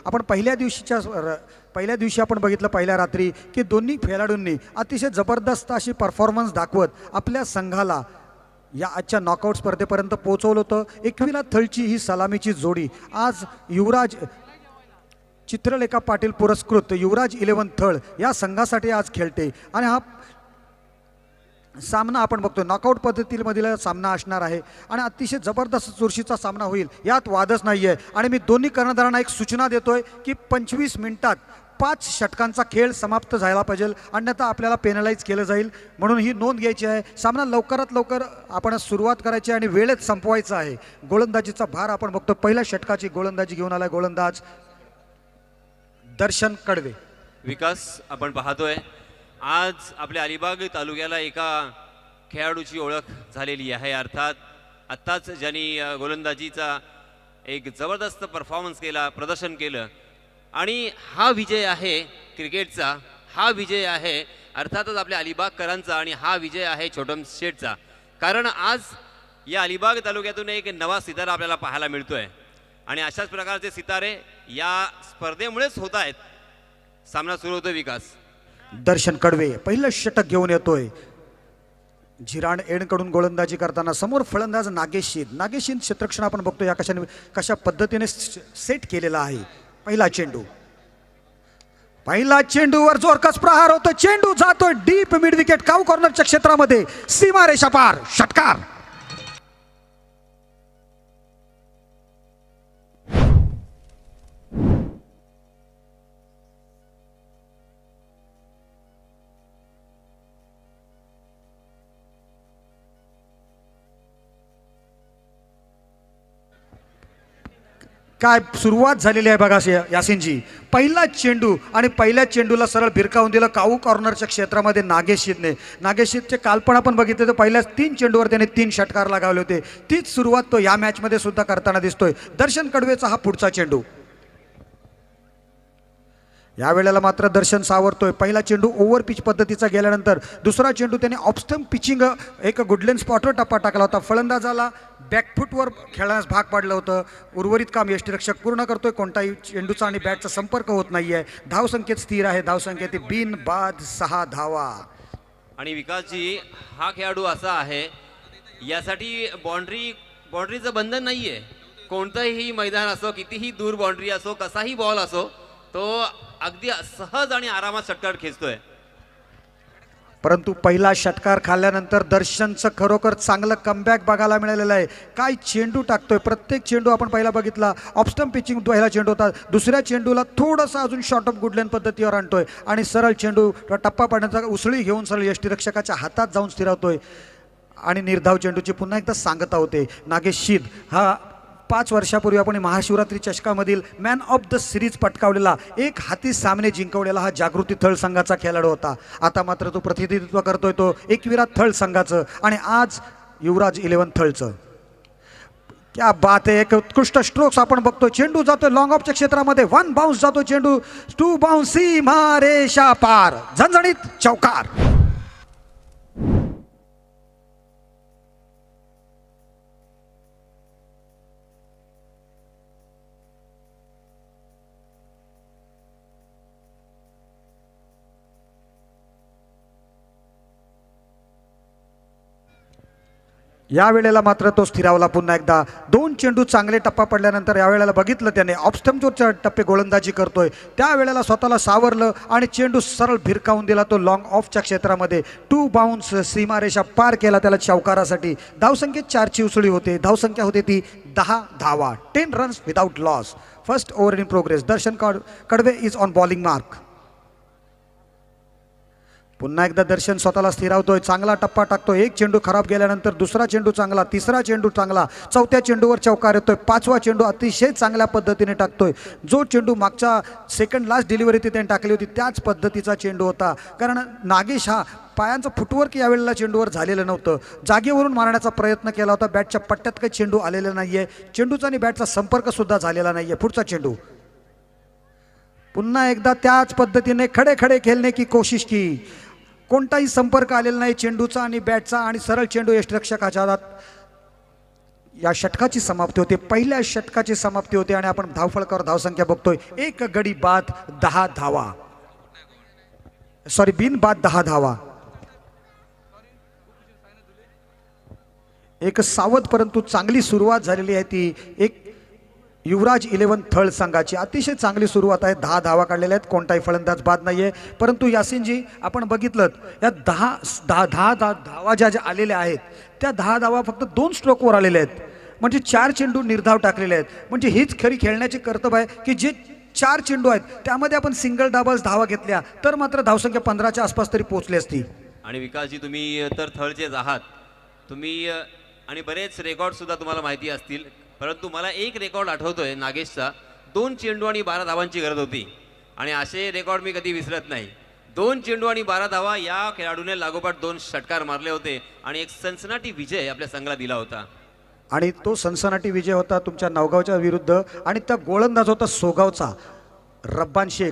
आपण पहिल्या दिवशी आपण बघितलं पहिल्या रात्री की दोन्ही खेळाडूंनी अतिशय जबरदस्त अशी परफॉर्मन्स दाखवत आपल्या संघाला या आजच्या नॉकआउट स्पर्धेपर्यंत पोहोचवलं होतं. एकविरा थळची ही सलामीची जोडी आज युवराज चित्रलेखा पाटील पुरस्कृत युवराज 11 थळ या संघासाठी आज खेळते आणि हा सामना आपण बघतो नॉकआउट पद्धतीमधील सामना असणार आहे आणि अतिशय जबरदस्त चुरशीचा सामना होईल यात वादच नाही आहे. आणि मी दोन्ही कर्णधारांना एक सूचना देतोय की 25 मिनिटात 5 षटकांचा खेळ समाप्त झाला पाहिजे, अन्यथा आपल्याला पेनलाइज केलं जाईल, म्हणून ही नोंद घ्यायची आहे. सामना लवकरात लवकर आपण सुरुवात करायची आणि वेळेत संपवायचा आहे. गोलंदाजीचा भार आपण बघतो पहिल्या षटकाची गोलंदाजी घेऊन आलाय गोलंदाज दर्शन कडवे. विकास आपण पाहतोय आज आपल्या अलिबाग तालुक्याला एका खेळाडूची ओळख झालेली आहे. अर्थात आत्ताच ज्यांनी गोलंदाजीचा एक जबरदस्त परफॉर्मन्स केला, प्रदर्शन केलं आणि हा विजय आहे क्रिकेटचा, हा विजय आहे अर्थातच आपल्या अलिबागकरांचा आणि हा विजय आहे छोटम शेठचा. कारण आज या अलिबाग तालुक्यातून एक नवा सितारा आपल्याला पाहायला मिळतोय आणि अशाच प्रकारचे सितारे या स्पर्धेमुळेच होत आहेत. सामना सुरू होतो. विकास दर्शन कडवे पहिलं षटक घेऊन येतोय. झिराण एंडकडून गोलंदाजी करताना समोर फलंदाज नागेश क्षेत्रक्षण आपण बघतो या कशा पद्धतीने सेट केलेला आहे. पहिला चेंडूवर जोरकस प्रहार होतो. चेंडू जातोय डीप मिड विकेट काऊ कॉर्नरच्या क्षेत्रामध्ये, सीमारेषा पार, षटकार. काय सुरुवात झालेली आहे बघा यासिनजी. पहिला चेंडू आणि पहिल्या चेंडूला सरळ भिरकावून दिलं काऊ कॉर्नरच्या क्षेत्रामध्ये नागेशचे कालपण आपण बघितलं तर पहिल्या 3 चेंडूवर त्याने 3 षटकार लगावले होते. तीच सुरुवात तो या मॅचमध्ये सुद्धा करताना दिसतोय. दर्शन कडवेचा हा पुढचा चेंडू. यावेळेला मात्र दर्शन सावरतोय. पहिला चेंडू ओव्हर पिच पद्धतीचा गेल्यानंतर दुसरा चेंडू त्याने ऑफस्टंप पिचिंग एक गुडलेन स्पॉटवर टप्पा टाकला होता. फलंदाजाला बॅकफुटवर खेळण्यास भाग पाडलं होतं. उर्वरित काम यष्टीरक्षक पूर्ण करतोय. कोणताही चेंडूचा आणि बॅटचा संपर्क होत नाहीये. धावसंख्येत स्थिर आहे. धावसंख्येत बिन बाद 6 धावा. आणि विकासजी हा खेळाडू असा आहे यासाठी बाउंड्रीचं बंधन नाहीये. कोणतंही मैदान असो, कितीही दूर बाउंड्री असो, कसाही बॉल असो, तो अगदी सहज आणि आरामात षटकार खेचतोय. परंतु पहिला षटकार खाल्ल्यानंतर दर्शनचं खरोखर चांगलं कमबॅक बघायला मिळालेलं आहे. काय चेंडू टाकतोय. प्रत्येक चेंडू आपण पहिला बघितला ऑफस्टंप पिचिंग पहिला चेंडू होता. दुसऱ्या चेंडूला थोडंसं अजून शॉर्ट ऑफ गुडलेन पद्धतीवर आणतोय आणि सरळ चेंडू टप्पा पाडण्याचा उसळी घेऊन सरळ यष्टीरक्षकाच्या हातात जाऊन स्थिरावतोय आणि निर्धाव चेंडूची पुन्हा एकदा सांगता होते. नागेश शीद हा 5 वर्षापूर्वी आपण महाशिवरात्री चषकामधील मॅन ऑफ द सिरीज पटकावलेला, एक हाती सामने जिंकवलेला हा जागृती थळ संघाचा खेळाडू होता. आता मात्र तो प्रतिनिधित्व करतोय तो एकविरा थळ संघाचं आणि आज युवराज 11 थळचं. क्या बात आहे. एक उत्कृष्ट स्ट्रोक्स आपण बघतो. चेंडू जातोय लॉंग ऑफच्या क्षेत्रामध्ये. 1 बाउन्स जातो चेंडू. 2 बाउन्स सीमारेषा पार. झणझणीत चौकार. या वेळेला मात्र तो स्थिरावला पुन्हा एकदा. 2 चेंडू चांगले टप्पा पडल्यानंतर यावेळेला बघितलं त्याने ऑफस्टंपचे टप्पे गोलंदाजी करतोय. त्यावेळेला स्वतःला सावरलं आणि चेंडू सरळ भिरकावून दिला तो लॉंग ऑफच्या क्षेत्रामध्ये. 2 बाउन्स सीमारेषा पार केला त्याला चौकारासाठी. धावसंख्येत 4ची उसळी होते. धावसंख्या होते ती 10 धावा. 10 runs without loss. First over in progress. Darshan Kadve is on bowling mark. पुन्हा एकदा दर्शन स्वतःला स्थिरावतोय. चांगला टप्पा टाकतोय. 1 चेंडू खराब गेल्यानंतर दुसरा चेंडू चांगला, तिसरा चेंडू चांगला, 4थ्या चेंडूवर चौकार येतोय. 5वा चेंडू अतिशय चांगल्या पद्धतीने टाकतोय. जो चेंडू मागच्या सेकंड लास्ट डिलिव्हरी त्याने टाकली होती त्याच पद्धतीचा चेंडू होता. कारण नागेश हा पायांचं फुटवर्क यावेळेला चेंडूवर झालेलं नव्हतं. जागेवरून मारण्याचा प्रयत्न केला होता. बॅटच्या पट्ट्यात काही चेंडू आलेला नाहीये. चेंडूचा आणि बॅटचा संपर्क सुद्धा झालेला नाहीये. पुढचा चेंडू. पुन्हा एकदा त्याच पद्धतीने खडे खडे खेळणे की कोशिश की. कोणताही संपर्क आलेला नाही चेंडूचा आणि बॅटचा आणि सरळ चेंडू यष्टीरक्षकाच्या हातात. या षटकाची समाप्ती होते, पहिल्या षटकाची समाप्ती होते आणि आपण धावफलकावर धावसंख्या बघतोय. एक गडी बाद 10 धावा, सॉरी बिन बाद 10 धावा. एक सावध परंतु चांगली सुरुवात झालेली आहे ती एक युवराज 11 थळ संघाची. अतिशय चांगली सुरुवात आहे, 10 धावा काढलेल्या आहेत, कोणताही फलंदाज बाद नाहीये. परंतु यासिनजी आपण बघितलं या 10 धावा ज्या आलेल्या आहेत त्या 10 धावा फक्त 2 स्ट्रोकवर आलेल्या आहेत, म्हणजे 4 चेंडू निर्धाव टाकलेले आहेत. म्हणजे हीच खरी खेळण्याची कर्तव्य आहे की जे 4 चेंडू आहेत त्यामध्ये आपण सिंगल डबल्स धावा घेतल्या तर मात्र धावसंख्या 15च्या आसपास तरी पोहोचली असती. आणि विकासजी तुम्ही तर थळचेच आहात तुम्ही, आणि बरेच रेकॉर्ड सुद्धा तुम्हाला माहिती असतील. परंतु मला एक रेकॉर्ड आठवतोय नागेशचा, 2 चेंडू आणि 12 धावांची गरज होती आणि असे रेकॉर्ड मी कधी विसरत नाही. 2 चेंडू आणि 12 धावा या खेळाडूने लागोपाठ 2 षटकार मारले होते आणि एक सनसनाटी विजय आपल्या संघाला दिला होता. आणि तो सनसनाटी विजय होता तुमच्या नवगावच्या विरुद्ध आणि त्या गोलंदाज होता सोगावचा रब्बान शेख.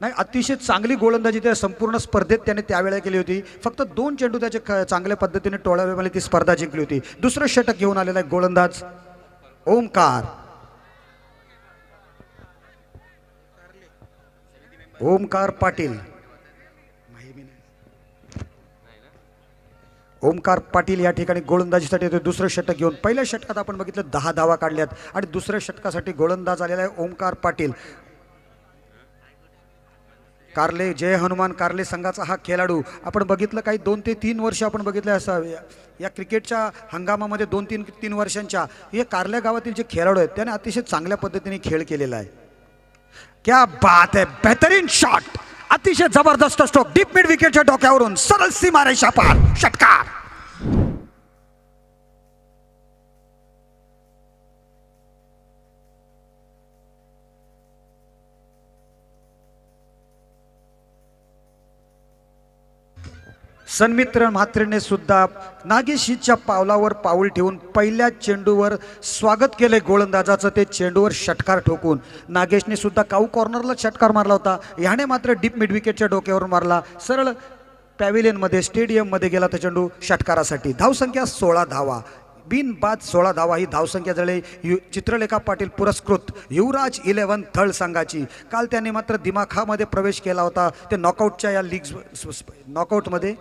नाही, अतिशय चांगली गोलंदाजी त्या संपूर्ण स्पर्धेत त्याने त्यावेळेला केली होती. फक्त 2 चेंडू त्याचे चांगल्या पद्धतीने टोळावेमध्ये ती स्पर्धा जिंकली होती. दुसरं षटक घेऊन आलेला आहे गोलंदाज ओमकार. ओमकार पाटील, ओमकार पाटील या ठिकाणी गोलंदाजीसाठी येतो. दुसरं षटक घेऊन पहिल्या षटकात आपण बघितलं 10 धावा काढल्यात आणि दुसऱ्या षटकासाठी गोलंदाज आलेला आहे ओमकार पाटील. कारले जय हनुमान कारले संघाचा हा खेळाडू आपण बघितलं काही 2 ते 3 वर्ष आपण बघितलं असं या क्रिकेटच्या हंगामामध्ये 2-3 वर्षांच्या हे कारल्या गावातील जे खेळाडू आहेत त्याने अतिशय चांगल्या पद्धतीने खेळ केलेला आहे. क्या बात है, बेहतरीन शॉट, अतिशय जबरदस्त स्ट्रोक डीप मिड विकेटच्या डोक्यावरून सरळ सीमारेषा पार षटकार. सन्मित्र म्हात्रेने सुद्धा नागेशीच्या पावलावर पाऊल ठेवून पहिल्या चेंडूवर स्वागत केले गोलंदाजाचं. ते चेंडूवर षटकार ठोकून नागेशने सुद्धा काऊ कॉर्नरला षटकार मारला होता, याने मात्र डीप मिड विकेटच्या डोक्यावर मारला. सरळ पॅव्हिलियनमध्ये स्टेडियममध्ये गेला तो चेंडू षटकारासाठी. धावसंख्या 16 धावा, बिन बाद 16 धावा ही धावसंख्या झाली चित्रलेखा पाटील पुरस्कृत युवराज 11 थळ संघाची. काल त्यांनी मात्र दिमाखामध्ये प्रवेश केला होता ते नॉकआउटच्या या लीग नॉकआउटमध्ये.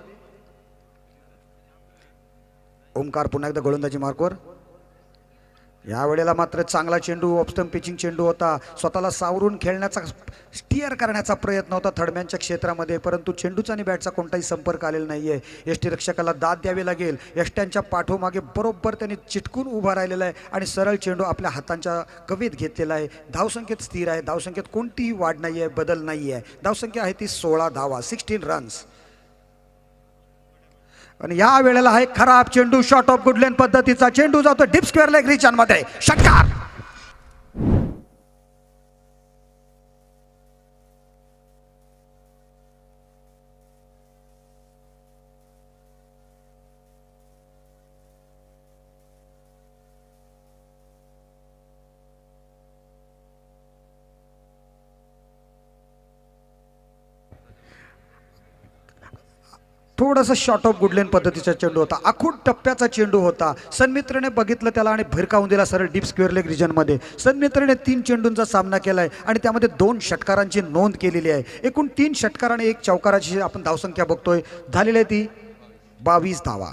ओमकार पुन्हा एकदा गोलंदाजी मार्कवर. यावेळेला मात्र चांगला चेंडू ऑफस्टंप पिचिंग चेंडू होता, स्वतःला सावरून खेळण्याचा स्टिअर करण्याचा प्रयत्न होता थडम्यांच्या क्षेत्रामध्ये, परंतु चेंडूचा आणि बॅटचा कोणताही संपर्क आलेला नाहीये. यष्टीरक्षकाला दाद द्यावी लागेल. यष्ट्यांच्या पाठोमागे बरोबर त्यांनी चिटकून उभा राहिलेला आहे आणि सरळ चेंडू आपल्या हातांच्या कवेत घेतलेला आहे. धावसंख्येत स्थिर आहे, धावसंख्येत कोणतीही वाढ नाही आहे, बदल नाही आहे. धावसंख्या आहे ती 16 धावा, 16 रन्स. आणि या वेळेला आहे खराब चेंडू, शॉट ऑफ गुडलेन पद्धतीचा चेंडू जातो डीप स्क्वेअर लेग रिचांमध्ये षटकार. थोडासा शॉर्ट ऑफ गुडलेन पद्धतीचा चेंडू होता, आखूड टप्प्याचा चेंडू होता. सन्मित्रने बघितलं त्याला आणि भिरकावून दिला सरळ डीप स्क्वेअर लेग रिजनमध्ये. सन्मित्रने 3 चेंडूंचा सामना केलाय आणि त्यामध्ये 2 षटकारांची नोंद केलेली आहे. एकूण 3 षटकार आणि 1 चौकाराची आपण धावसंख्या बघतोय, झालेली आहे ती 22 धावा.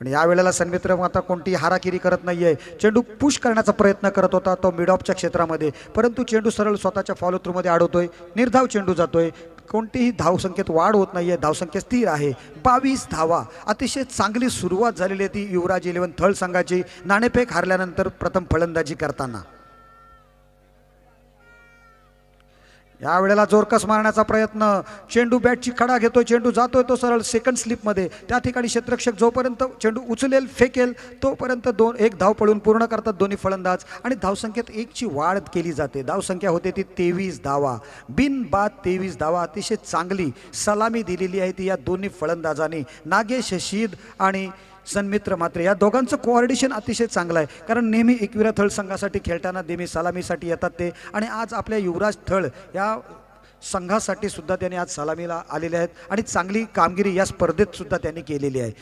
आणि यावेळेला सन्मित्र मात्र कोणती हाराकिरी करत नाहीये. चेंडू पुश करण्याचा प्रयत्न करत होता तो मिड ऑफच्या क्षेत्रामध्ये, परंतु चेंडू सरळ स्वतःच्या फॉलो थ्रूमध्ये अडवतोय. निर्धाव चेंडू जातोय, कोणतीही धावसंख्येत वाढ होत नाहीये, धावसंख्या स्थिर आहे. 22 धावा, अतिशय चांगली सुरुवात झालेली आहे ती युवराज 11 थळ संघाची नाणेफेक हारल्यानंतर प्रथम फलंदाजी करताना. यावेळेला जोरकस मारण्याचा प्रयत्न, चेंडू बॅटची खडा घेतोय, चेंडू जातोय तो सरळ सेकंड स्लिपमध्ये. त्या ठिकाणी क्षेत्ररक्षक जोपर्यंत चेंडू उचलेल फेकेल तोपर्यंत 1 धाव पळून पूर्ण करतात दोन्ही फलंदाज आणि धावसंख्येत 1 ची वाढ केली जाते. धावसंख्या होते ती 23 धावा, बिन बाद 23 धावा. अतिशय चांगली सलामी दिलेली आहे ती या दोन्ही फलंदाजांनी. नागेश शीद आणि सन्मित्र मात्र या दोघांचं कोऑर्डिनेशन अतिशय चांगलं आहे, कारण नेहमी एकविरा थळ संघासाठी खेळताना नेहमी सलामीसाठी येतात ते, आणि आज आपल्या युवराज थळ या संघासाठी सुद्धा त्यांनी आज सलामीला आलेले आहेत आणि चांगली कामगिरी या स्पर्धेत सुद्धा त्यांनी केलेली आहे.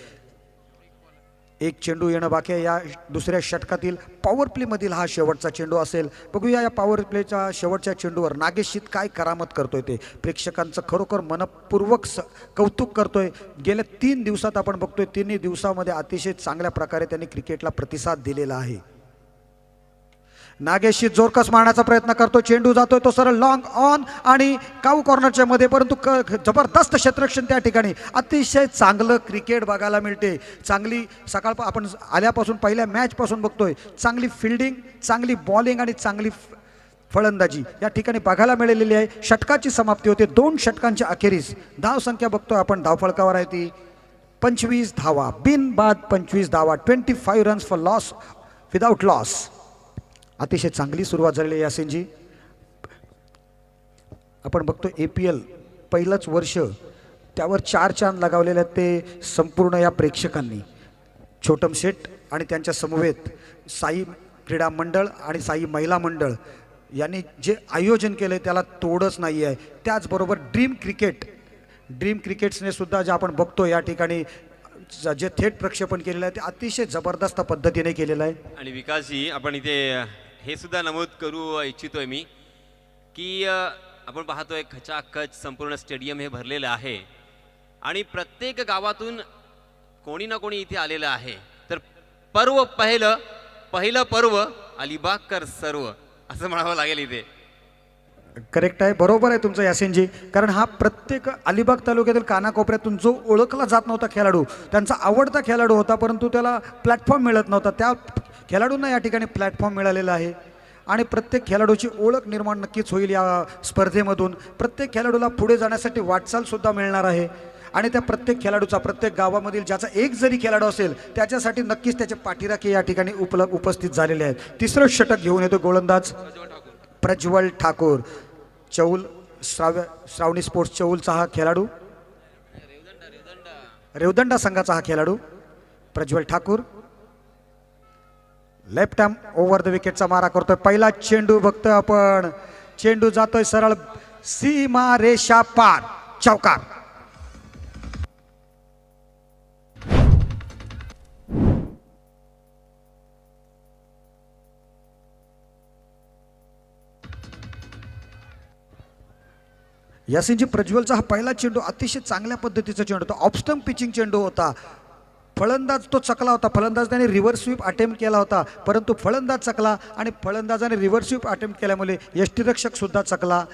एक चेंडू येणं बाकी आहे. या दुसऱ्या षटकातील पॉवर प्लेमधील हा शेवटचा चेंडू असेल. बघूया या पॉवर प्लेच्या शेवटच्या चेंडूवर नागेश शीत काय करामत करतोय ते. प्रेक्षकांचं खरोखर मनपूर्वक कौतुक करतोय. गेल्या 3 दिवसात आपण बघतोय, 3 दिवसामध्ये अतिशय चांगल्या प्रकारे त्यांनी क्रिकेटला प्रतिसाद दिलेला आहे. नागेश शीत जोरकस मारण्याचा प्रयत्न करतो. चेंडू जातोय तो सरळ लॉंग ऑन आणि काऊ कॉर्नरच्या मध्ये, परंतु जबरदस्त क्षेत्ररक्षण त्या ठिकाणी. अतिशय चांगलं क्रिकेट बघायला मिळते. चांगली सकाळ आपण आल्यापासून पहिल्या मॅच पासून बघतोय, चांगली फिल्डिंग, चांगली बॉलिंग आणि चांगली फलंदाजी या ठिकाणी बघायला मिळालेली आहे. षटकाची समाप्ती होते. 2 षटकांच्या अखेरीस धाव संख्या बघतोय आपण, धावफलकावर आहे ती 25 धावा, बिनबाद 25 धावा, 25 runs for loss without loss. अतिशय चांगली सुरुवात झालेली आहे यासिनजी. आपण बघतो APL पहिलंच वर्ष, त्यावर 4 चांद लगावलेले आहेत ते संपूर्ण या प्रेक्षकांनी. छोटम शेठ आणि त्यांच्या समवेत साई क्रीडा मंडळ आणि साई महिला मंडळ यांनी जे आयोजन केले त्याला तोडच नाही आहे. त्याचबरोबर ड्रीम क्रिकेट्सने सुद्धा जे आपण बघतो या ठिकाणी जे थेट प्रक्षेपण केलेलं आहे ते अतिशय जबरदस्त पद्धतीने केलेलं आहे. आणि विकासजी, आपण इथे हे सुद्धा नमूद करू इच्छितोय मी की आपण पाहतोय खचाखच संपूर्ण स्टेडियम हे भरलेलं आहे आणि प्रत्येक गावातून कोणी ना कोणी इथे आलेलं आहे. तर पहिलं पर्व अलिबागकर सर्व असं म्हणावं लागेल इथे. करेक्ट आहे, बरोबर आहे तुमचं यासिनजी. कारण हा प्रत्येक अलिबाग तालुक्यातील कानाकोपऱ्यातून जो ओळखला जात नव्हता खेळाडू, त्यांचा आवडता खेळाडू होता, परंतु त्याला प्लॅटफॉर्म मिळत नव्हता, त्या खेळाडूंना या ठिकाणी प्लॅटफॉर्म मिळालेला आहे. आणि प्रत्येक खेळाडूची ओळख निर्माण नक्कीच होईल या स्पर्धेमधून. प्रत्येक खेळाडूला पुढे जाण्यासाठी वाटचालसुद्धा मिळणार आहे. आणि त्या प्रत्येक खेळाडूचा, प्रत्येक गावामधील ज्याचा एक जरी खेळाडू असेल त्याच्यासाठी नक्कीच त्याचे पाठीराखे या ठिकाणी उपस्थित झालेले आहेत. तिसरं षटक घेऊन येतो गोलंदाज प्रज्वल ठाकूर. चौल श्रावणी स्पोर्ट्स चौलचा हा खेळाडू, रेवदंडा संघाचा हा खेळाडू Prajwal Thakur. Left arm over the विकेटचा मारा करतोय. पहिला चेंडू बघतोय आपण, चेंडू जातोय सरळ सीमा रेषा पार, चौकार. यासिनजी, प्रज्वलचा हा पहिला चेंडू अतिशय चांगल्या पद्धतीचा चेंडू होता. ऑफस्टंप पिचिंग चेंडू होता. फलंदाज तो चकला होता, फलंदाजाने रिव्हर्स स्वीप अटेम्प्ट केला होता, परंतु फलंदाज चकला आणि फलंदाजाने रिव्हर्स स्वीप अटेम्प्ट केल्यामुळे यष्टीरक्षक सुद्धा चकला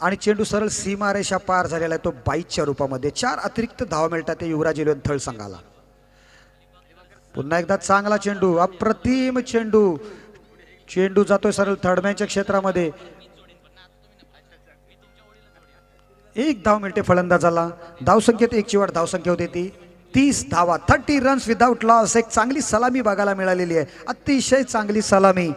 आणि चेंडू सरळ सीमारेषा पार झालेला आहे तो 22च्या रूपामध्ये. 4 अतिरिक्त धावा मिळतात ते युवराज इलेव्हन थळ संघाला. पुन्हा एकदा चांगला चेंडू, अप्रतिम चेंडू. चेंडू जातोय सरळ थर्डमॅनच्या क्षेत्रामध्ये. 1 धाव मिळते फलंदाजाला. धावसंख्येत 1ची वाढ, धावसंख्या होते ती 30 धावा, 30 रन्स विदाउट लॉस. एक चांगली सलामी बघायला मिळालेली आहे, अतिशय चांगली सलामी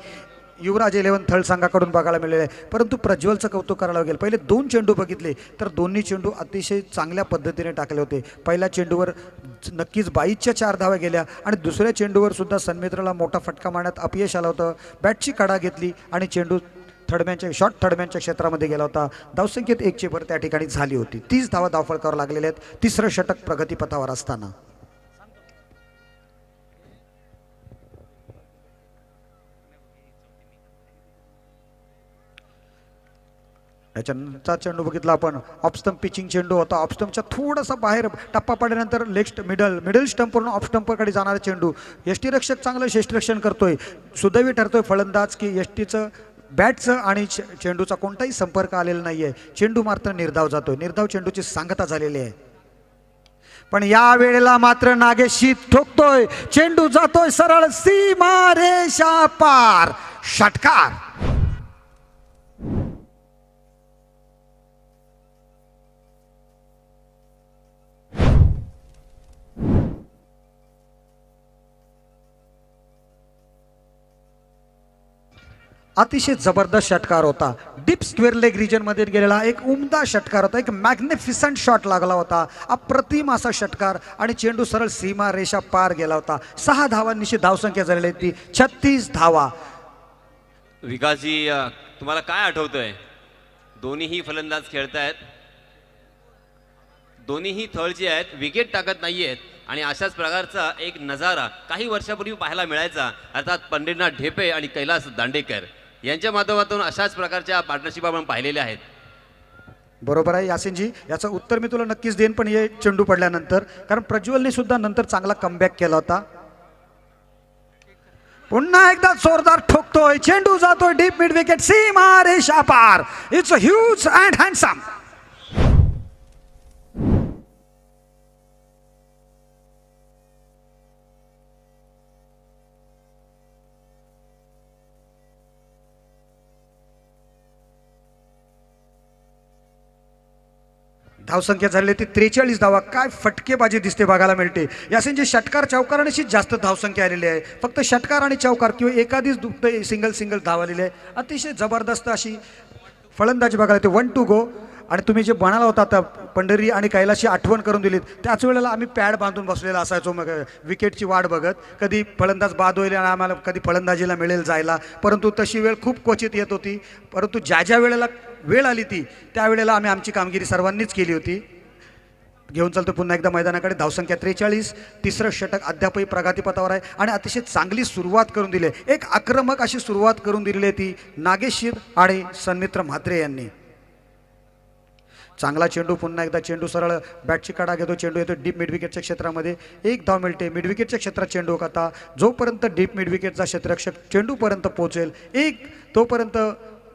युवराज इलेव्हन थळ संघाकडून बघायला मिळालेली आहे. परंतु प्रज्वलचं कौतुक करायला लागेल. पहिले 2 चेंडू बघितले तर दोन्ही चेंडू अतिशय चांगल्या पद्धतीने टाकले होते. पहिल्या चेंडूवर नक्कीच 22च्या 4 धावा गेल्या आणि दुसऱ्या चेंडूवर सुद्धा सन्मित्राला मोठा फटका मारण्यात अपयश आलं होतं. बॅटची कडा घेतली आणि चेंडू थर्डमॅनच्या क्षेत्रामध्ये गेला होता. धावसंख्येत 1ची भर त्या ठिकाणी झाली होती. 30 धावा धावफलकावर लागलेले आहेत. तिसरं षटक प्रगतीपथावर असताना याच्यानंतर चेंडू बघितला आपण, ऑफस्टंप पिचिंग चेंडू होता. ऑफस्टंपच्या थोडासा बाहेर टप्पा पडल्यानंतर मिडल स्टंपवरून ऑफ स्टंपकडे जाणारा चेंडू. यष्टीरक्षक चांगलं क्षेत्ररक्षण करतोय. सुदैवी ठरतोय फलंदाज की यष्टीचं बॅटचं आणि चेंडूचा कोणताही संपर्क आलेला नाहीये. चेंडू मात्र निर्धाव जातोय. निर्धाव चेंडूची सांगता झालेली आहे. पण या वेळेला मात्र नागेश शीत ठोकतोय. चेंडू जातोय सरळ सीमा रेषा पार, षटकार. अतिशय जबरदस्त षटकार होता. डीप स्क्वेअर लेग रिजन मध्ये गेलेला एक उमदा षटकार होता. एक मॅग्निफिसंट शॉट लागला होता, अप्रतिम असा षटकार आणि चेंडू सरळ सीमा रेषा पार गेला होता. 6 धावांनिशी धावसंख्या झालेली ती 36 धावा. विकासजी, तुम्हाला काय आठवतंय? दोन्हीही फलंदाज खेळतायत. दोन्हीही थळ जे आहेत विकेट टाकत नाही आहेत आणि अशाच प्रकारचा एक नजारा काही वर्षापूर्वी पाहायला मिळायचा, अर्थात पंढरीनाथ ढेपे आणि कैलास दांडेकर यांच्या माध्यमातून अशाच प्रकारच्या पार्टनरशिप आपण पाहिलेल्या आहेत. बरोबर आहे यासिनजी, याचं उत्तर मी तुला नक्कीच देईन, पण हे चेंडू पडल्यानंतर, कारण प्रज्वलने सुद्धा नंतर चांगला कमबॅक केला होता. पुन्हा एकदा जोरदार ठोकतोय, चेंडू जातोय डीप मिड विकेट, सीमा रेषा पार. It's a huge and handsome. धावसंख्या झालेली ती 43 धावा. काय फटकेबाजी दिसते बघायला मिळते. यासिनजी षटकार चौकारांशी जास्त धावसंख्या आलेली आहे. फक्त षटकार आणि चौकार किंवा एखादीच सिंगल धाव आलेली आहे. अतिशय जबरदस्त अशी फलंदाजी बघायला येते. 1 to go. आणि तुम्ही जे म्हणाला होता आता पंढरी आणि कैलाशी आठवण करून दिलीत, त्याच वेळेला आम्ही पॅड बांधून बसलेला असायचो मग विकेटची वाट बघत, कधी फलंदाज बाद होईल आणि आम्हाला कधी फलंदाजीला मिळेल जायला. परंतु तशी वेळ खूप क्वचित येत होती. परंतु ज्या वेळेला वेळ आली ती त्यावेळेला आम्ही आमची कामगिरी सर्वांनीच केली होती. घेऊन चालतो पुन्हा एकदा मैदानाकडे. धावसंख्या 43. तिसरं षटक अद्यापही प्रगतीपथावर आहे आणि अतिशय चांगली सुरुवात करून दिली. एक आक्रमक अशी सुरुवात करून दिलेली आहे ती नागेश आणि सन्मित्र म्हात्रे यांनी. चांगला चेंडू, पुन्हा एकदा चेंडू सरळ बॅटची कडा घेतो, चेंडू येतो डीप मिड विकेटच्या क्षेत्रामध्ये. एक धाव मिळते. मिड विकेटच्या क्षेत्रात चेंडू आता जोपर्यंत डीप मिड विकेटचा क्षेत्ररक्षक चेंडूपर्यंत पोहोचेल तोपर्यंत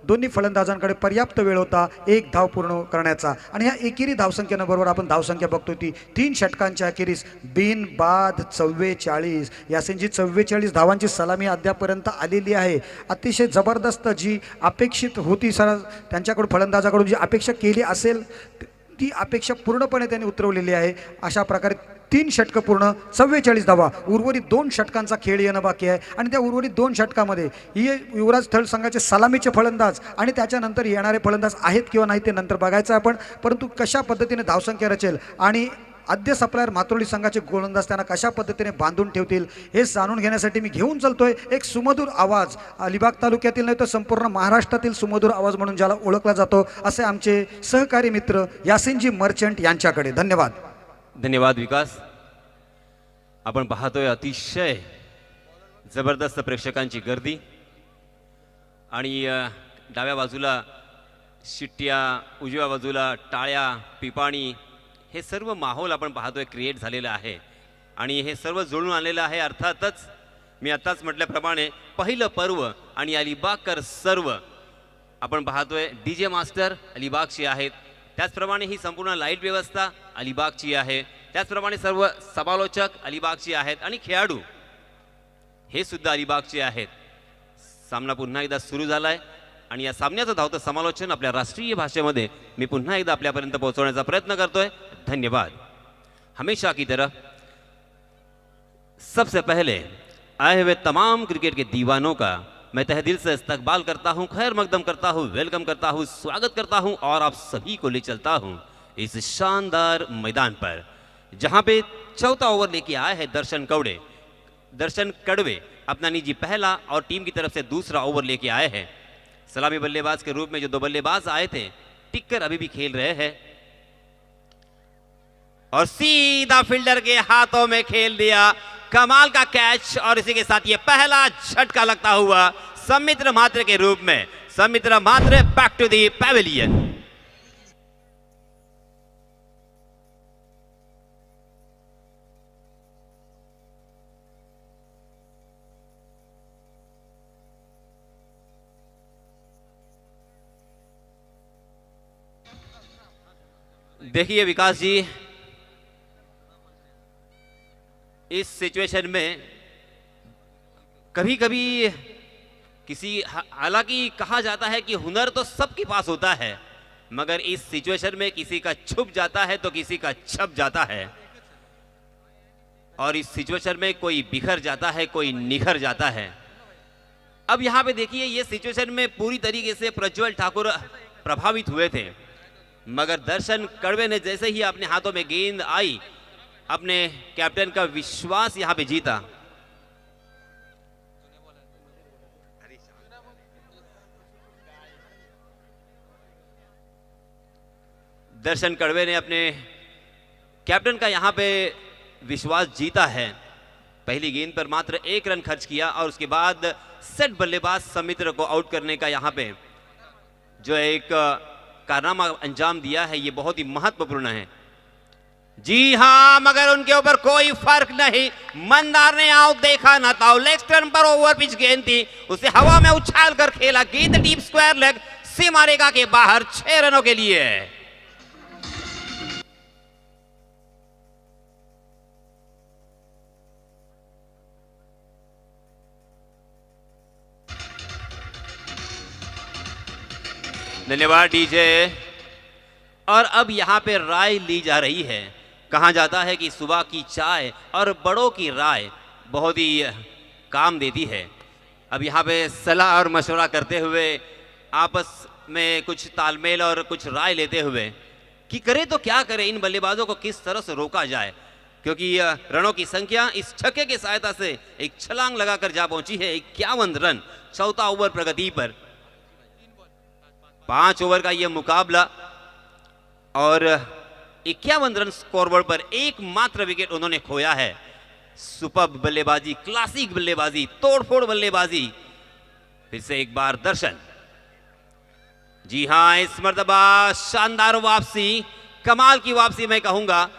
दोन्ही फलंदाजांकडे पर्याप्त वेळ होता एक धाव पूर्ण करण्याचा. आणि ह्या एकेरी धावसंख्येनं बरोबर आपण धावसंख्या बघतो ती 3 षटकांच्या अखेरीस बिन बाद 44. यासिनजी 44 धावांची सलामी अद्यापर्यंत आलेली आहे. अतिशय जबरदस्त जी अपेक्षित होती त्यांच्याकडून फलंदाजाकडून जी अपेक्षा केली असेल ती अपेक्षा पूर्णपणे त्यांनी उतरवलेली आहे. अशा प्रकारे 3 षटकं पूर्ण, 44 धावा. उर्वरित 2 षटकांचा खेळ येणं बाकी आहे आणि त्या उर्वरित 2 षटकामध्ये ही युवराज थळ संघाचे सलामीचे फलंदाज आणि त्याच्यानंतर येणारे फलंदाज आहेत किंवा नाही ते नंतर बघायचं आपण. परंतु कशा पद्धतीने धावसंख्या रचेल आणि आद्य सप्लायर मातोली संघाचे गोलंदाज त्यांना कशा पद्धतीने बांधून ठेवतील हे जाणून घेण्यासाठी मी घेऊन चालतोय एक सुमधुर आवाज. अलिबाग तालुक्यातील नाही तर संपूर्ण महाराष्ट्रातील सुमधुर आवाज म्हणून ज्याला ओळखला जातो असे आमचे सहकारी मित्र यासिनजी मर्चंट यांच्याकडे. धन्यवाद. धन्यवाद विकास. आपण पाहतोय अतिशय जबरदस्त प्रेक्षकांची गर्दी आणि डाव्या बाजूला शिट्ट्या, उजव्या बाजूला टाळ्या, पिपाणी, हे सर्व माहोल आपण पाहतोय क्रिएट झालेलं आहे आणि हे सर्व जुळून आलेलं आहे. अर्थातच मी आत्ताच म्हटल्याप्रमाणे पहिलं पर्व आणि अलिबागकर सर्व आपण पाहतोय DJ मास्टर अलिबागची आहेत. त्याचप्रमाणे ही संपूर्ण लाईट व्यवस्था अलिबागची आहे. त्याचप्रमाणे सर्व समालोचक अलिबागची आहेत आणि खेळाडू हे सुद्धा अलिबागचे आहेत. सामना पुन्हा एकदा सुरू झाला आहे आणि या सामन्याचं धावतं समालोचन आपल्या राष्ट्रीय भाषेमध्ये मी पुन्हा एकदा आपल्यापर्यंत पोहोचवण्याचा प्रयत्न करतोय. धन्यवाद. हमेशा की तरह सबसे पहले आए हुए तमाम क्रिकेट के दीवानों का मैं तहे दिल से इस्तकबाल करता हूं, खैर मकदम करता हूं, वेलकम करता हूं, स्वागत करता हूं और आप सभी को ले चलता हूं इस शानदार मैदान पर जहां पे चौथा ओवर लेके आए हैं दर्शन कड़वे अपना निजी पहला और टीम की तरफ से दूसरा ओवर लेके आए हैं. सलामी बल्लेबाज के रूप में जो 2 बल्लेबाज आए थे टिककर अभी भी खेल रहे हैं और सीधा फील्डर के हाथों में खेल दिया. कमाल का कैच और इसी के साथ ये पहला झटका लगता हुआ समित्र मात्र के रूप में. समित्र मात्र बैक टू दी पैवेलियन. देखिए विकास जी, इस सिचुएशन में कभी कभी हालांकि कहा जाता है कि हुनर तो सबके पास होता है, मगर इस सिचुएशन में किसी का छुप जाता है तो किसी का छप जाता है और इस सिचुएशन में कोई बिखर जाता है, कोई निखर जाता है. अब यहां पे देखिए ये सिचुएशन में पूरी तरीके से प्रज्वल ठाकुर प्रभावित हुए थे, मगर दर्शन कड़वे ने जैसे ही अपने हाथों में गेंद आई अपने कैप्टन का विश्वास यहां पे जीता. दर्शन कड़वे ने अपने कैप्टन का यहाँ पे विश्वास जीता है। पहली गेंद पर मात्र 1 रन खर्च किया और उसके बाद सेट बल्लेबाज समित्र को आउट करने का यहाँ पे जो एक कारनामा अंजाम दिया है, ये बहुत ही महत्वपूर्ण है। जी हां, मगर उनके ऊपर कोई फर्क नहीं। मंदार ने आउट देखा ना था। लेग स्टंप पर ओवर पिच गेंद थी, उसे हवा में उछाल कर खेला। गेंद डीप स्क्वायर लेग सीमा रेखा के बाहर 6 रनों के लिए। धन्यवाद डीजे। और अब यहां पे राय ली जा रही है। कहा जाता है कि सुबह की चाय और बड़ों की राय बहुत ही काम देती है। अब यहाँ पे सलाह और मशवरा करते हुए, आपस में कुछ तालमेल और कुछ राय लेते हुए कि करें तो क्या करें, इन बल्लेबाजों को किस तरह से रोका जाए, क्योंकि रनों की संख्या इस छक्के की सहायता से एक छलांग लगाकर जा पहुंची है। 51 रन चौथा ओवर प्रगति पर। 5 ओवर का यह मुकाबला और 51 रन स्कोरबोर्ड पर एकमात्र विकेट उन्होंने खोया है। सुपर बल्लेबाजी, क्लासिक बल्लेबाजी, तोड़फोड़ बल्लेबाजी। फिर से एक बार दर्शन। जी हां, इस मर्तबा शानदार वापसी, कमाल की वापसी मैं कहूंगा।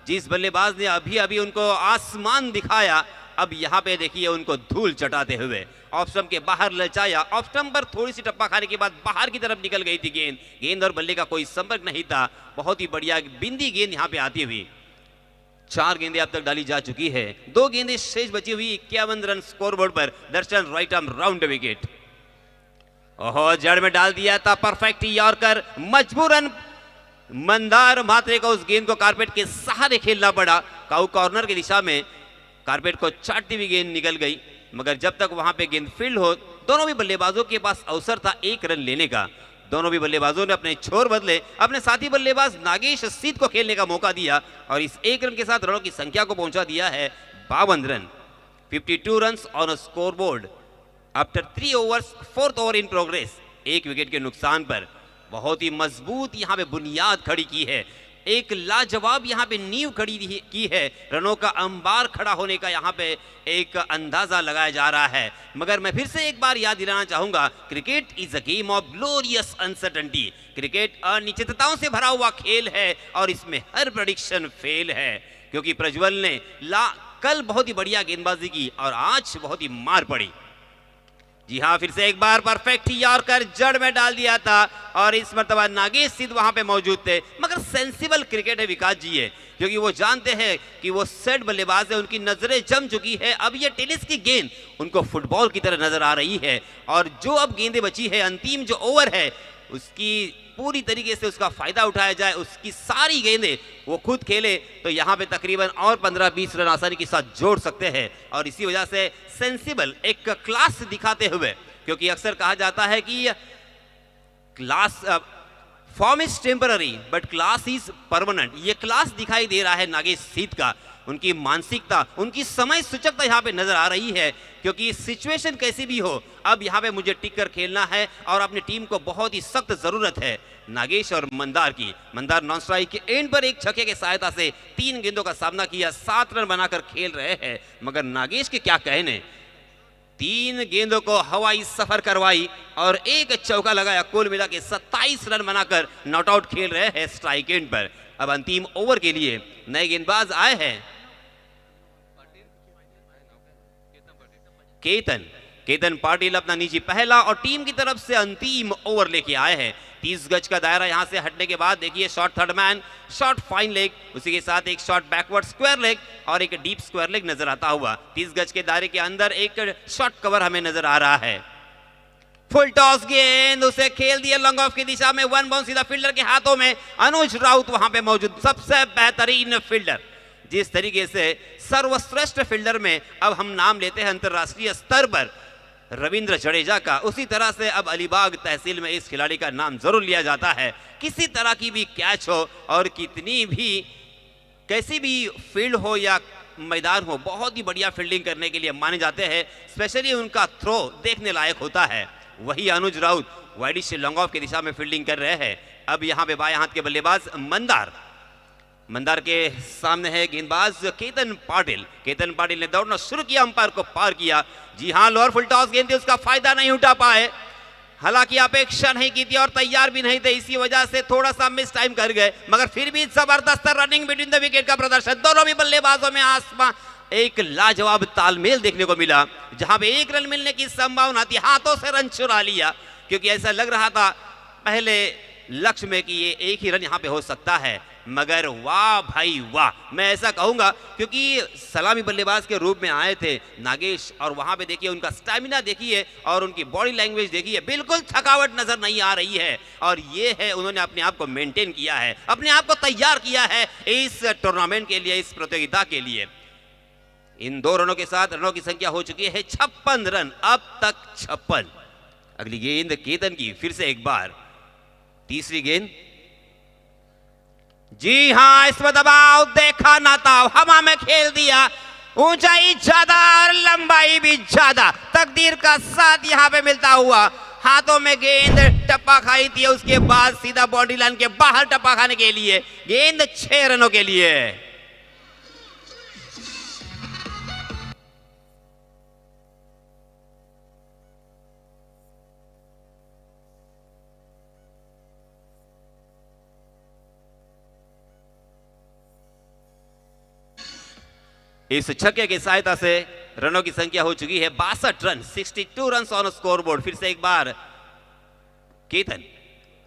जिस बल्लेबाज ने अभी अभी उनको आसमान दिखाया, अब यहां पे देखिए उनको धूल चटाते हुए ऑफ स्टंप के बाहर लचाया। ऑफ स्टंप पर थोड़ी सी टप्पा खाने के बाद बाहर की तरफ निकल गई थी गेंद। गेंद और बल्ले का कोई संपर्क नहीं था। बहुत ही बढ़िया बिंदी गेंद यहां पे आती हुई। 4 गेंदें अब तक डाली जा चुकी है। 2 गेंदें शेष बची हुई। 51 रन स्कोरबोर्ड पर। दर्शन राइट आर्म राउंड विकेट। ओहो, जड़ में डाल दिया था परफेक्ट यॉर्कर। मजबूरन मंदार मात्रे को उस गेंद को कारपेट के सहारे खेलना पड़ा। काउ कॉर्नर की दिशा में कारपेट को चाटती हुई गेंद निकल गई, मगर जब तक वहां पे गेंद फील्ड हो, दोनों भी बल्लेबाजों के पास अवसर था 1 रन लेने का। दोनों भी बल्लेबाजों ने अपने छोर बदले, अपने साथी बल्लेबाज नागेश सीत को खेलने का मौका दिया और इस 1 रन के साथ रनों की संख्या को पहुंचा दिया है 52 run. 52 run on scoreboard after 3 overs, 4th over in progress. 1 wicket के नुकसान पर बहुत ही मजबूत यहां पे बुनियाद खड़ी की है। एक लाजवाब यहां पे नींव खड़ी की है। रनों का अंबार खड़ा होने का यहां पे एक अंदाजा लगाया जा रहा है। मगर मैं फिर से एक बार याद दिलाना चाहूंगा, cricket is a game of glorious uncertainty. Cricket अनिश्चितताओं से भरा हुआ खेल है और इसमें हर प्रेडिक्शन फेल है, क्योंकि प्रज्वल ने कल बहुत ही बढ़िया गेंदबाजी की और आज बहुत ही मार पड़ी। जी हाँ, फिर से एक बार परफेक्ट यॉर्कर जड़ में डाल दिया था और इस मर्तबा नागेश सिद्ध वहां पे मौजूद थे। मगर सेंसिबल क्रिकेट है विकास जी है, क्योंकि वो जानते हैं कि वो सेट बल्लेबाज है, उनकी नजरें जम चुकी है। अब ये टेनिस की गेंद उनको फुटबॉल की तरह नजर आ रही है और जो अब गेंदें बची है, अंतिम जो ओवर है, उसकी पूरी तरीके से उसका फायदा उठाया जाए, उसकी सारी गेंदें वो खुद खेले तो यहाँ पे तकरीबन और 15-20 रन आसानी के साथ जोड़ सकते हैं। और इसी वजह से सेंसिबल एक क्लास दिखाते हुए, क्योंकि अक्सर कहा जाता है कि class form is temporary but class is permanent. ये क्लास दिखाई दे रहा है नागेश सीत का। उनकी मानसिकता, उनकी समय सूचकता यहाँ पे नजर आ रही है, क्योंकि सिचुएशन कैसी भी हो, अब यहाँ पे मुझे टिक कर खेलना है और अपनी टीम को बहुत ही सख्त जरूरत है। नागेश और मंदार की। मंदार नॉन स्ट्राइक के एंड पर एक छक्के की सहायता से 3 गेंदों का सामना किया, 7 रन बनाकर खेल रहे हैं। मगर नागेश के क्या कहने, 3 गेंदों को हवाई सफर करवाई और एक चौका लगाया। कुल मिला के 27 रन बनाकर नॉट आउट खेल रहे हैं स्ट्राइक एंड पर। अब अंतिम ओवर के लिए नए गेंदबाज आए हैं। केतन पाटिल अपना निजी पहला और टीम की तरफ से अंतिम ओवर लेके आए हैं। 30 गज का दायरा यहां से हटने के बाद देखिए shot third man, shot fine leg, उसी के साथ एक शॉट बैकवर्ड स्क्वायर लेग और एक डीप स्क्वायर लेग नजर आता हुआ। 30 गज के दायरे के अंदर एक शॉट कवर हमें नजर आ रहा है। फुल टॉस गेंद, उसे खेल दिया लॉन्ग ऑफ की दिशा में, 1 बाउंस सीधा फील्डर के हाथों में। अनुज राउत वहां पे मौजूद, सबसे बेहतरीन फील्डर। जिस तरीके से सर्वश्रेष्ठ फील्डर में अब हम नाम लेते हैं अंतरराष्ट्रीय स्तर पर रविंद्र जडेजा का, उसी तरह से अब अलीबाग तहसील में इस खिलाड़ी का नाम जरूर लिया जाता है। किसी तरह की भी कैच हो और कितनी भी कैसी भी फील्ड हो या मैदान हो, बहुत ही बढ़िया फील्डिंग करने के लिए माने जाते हैं। स्पेशली उनका थ्रो देखने लायक होता है। वही Anuj Raut widish long off की दिशा में फील्डिंग कर रहे हैं। अब यहाँ पे बाएं हाथ के बल्लेबाज मंदार मंदार के सामने है गेंदबाज केतन पाटिल। केतन पाटिल ने दौड़ना शुरू किया, अंपायर को पार किया। जी हां, लोअर फुल टॉस गेंद थी, उसका फायदा नहीं उठा पाए। हालांकि अपेक्षा नहीं की थी और तैयार भी नहीं थे, इसी वजह से थोड़ा सा मिस टाइम कर गए, मगर फिर भी जबरदस्त रनिंग बिटवीन द विकेट का प्रदर्शन। दोनों भी बल्लेबाजों में आसमां एक लाजवाब तालमेल देखने को मिला, जहां पे एक रन मिलने की संभावना थी, हाथों से रन चुरा लिया, क्योंकि ऐसा लग रहा था पहले लक्ष्य में कि ये एक ही रन यहां पे हो सकता है। मगर वाह भाई वाह, मैं ऐसा कहूंगा, क्योंकि सलामी बल्लेबाज के रूप में आए थे नागेश, और वहां पे देखिए उनका स्टैमिना देखिए और उनकी बॉडी लैंग्वेज देखिए, बिल्कुल थकावट नजर नहीं आ रही है। और ये है, उन्होंने अपने आप को मेंटेन किया है, अपने आप को तैयार किया है इस टूर्नामेंट के लिए, इस प्रतियोगिता के लिए। इन 2 रनों के साथ रनों की संख्या हो चुकी है 56 रन, अब तक 56। अगली गेंद केतन की, फिर से एक बार तीसरी गेंद। जी हां, इसमें दबाव देखा ना था, हवा में खेल दिया, ऊंचाई ज्यादा और लंबाई भी ज्यादा, तकदीर का साथ यहां पे मिलता हुआ। हाथों में गेंद टप्पा खाई थी, उसके बाद सीधा बाउंड्री लाइन के बाहर टप्पा खाने के लिए गेंद 6 रनों के लिए। इस छक्के की सहायता से रनों की संख्या हो चुकी है 62 run, 62 run on score board. फिर से एक बार केतन।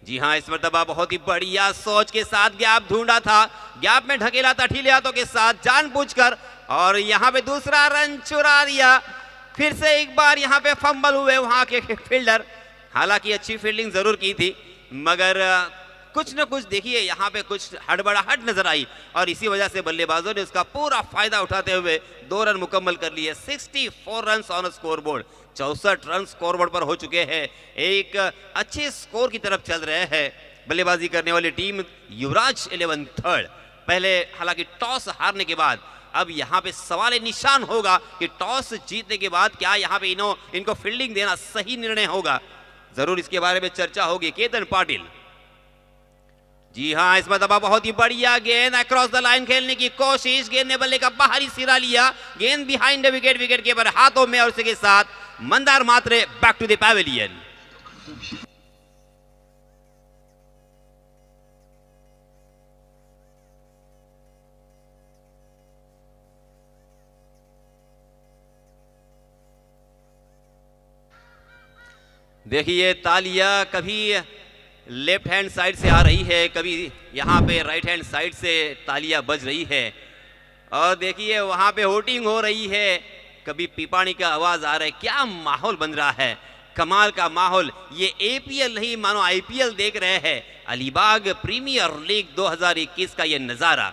जी हां, इस मर्तबा बहुत ही बढ़िया सोच के साथ गैप ढूंढा था, गैप में ढकेला था ठीले हाथों के साथ जानबूझकर, और यहां पे दूसरा रन चुरा दिया। फिर से एक बार यहां पे फंबल हुए वहां के फील्डर, हालांकि अच्छी फील्डिंग जरूर की थी, मगर कुछ न कुछ देखिए यहां पे कुछ हड़बड़ाहट नजर आई, और इसी वजह से बल्लेबाजों ने उसका पूरा फायदा उठाते हुए 2 रन मुकम्मल कर लिए। 64 run on scoreboard, 64 run scoreboard पर हो चुके हैं। एक अच्छे स्कोर की तरफ चल रहे हैं बल्लेबाजी करने वाली टीम युवराज 11 थर्ड। पहले हालांकि टॉस हारने के बाद अब यहां पे सवाल निशान होगा कि टॉस जीतने के बाद क्या यहां पे इनको फील्डिंग देना सही निर्णय होगा, जरूर इसके बारे में चर्चा होगी। केतन पाटिल। जी हां, इस मरतबा बहुत ही बढ़िया गेंद, अक्रॉस द लाइन खेलने की कोशिश, गेंद ने बल्ले का बाहरी सिरा लिया, गेंद behind the wicket, wicket keeper हाथों में, और उसी के साथ मंदार मात्रे बैक टू द पैवेलियन। देखिए तालियां कभी लेफ्ट हैंड साइड से आ रही है, कभी यहाँ पे राइट हैंड साइड से तालियां बज रही है, और देखिए वहाँ पे होटिंग हो रही है, कभी पीपानी का आवाज आ रहा है। क्या माहौल बन रहा है, कमाल का माहौल। ये एपीएल नहीं मानो आईपीएल देख रहे हैं, अलीबाग प्रीमियर लीग 2021 का ये नज़ारा।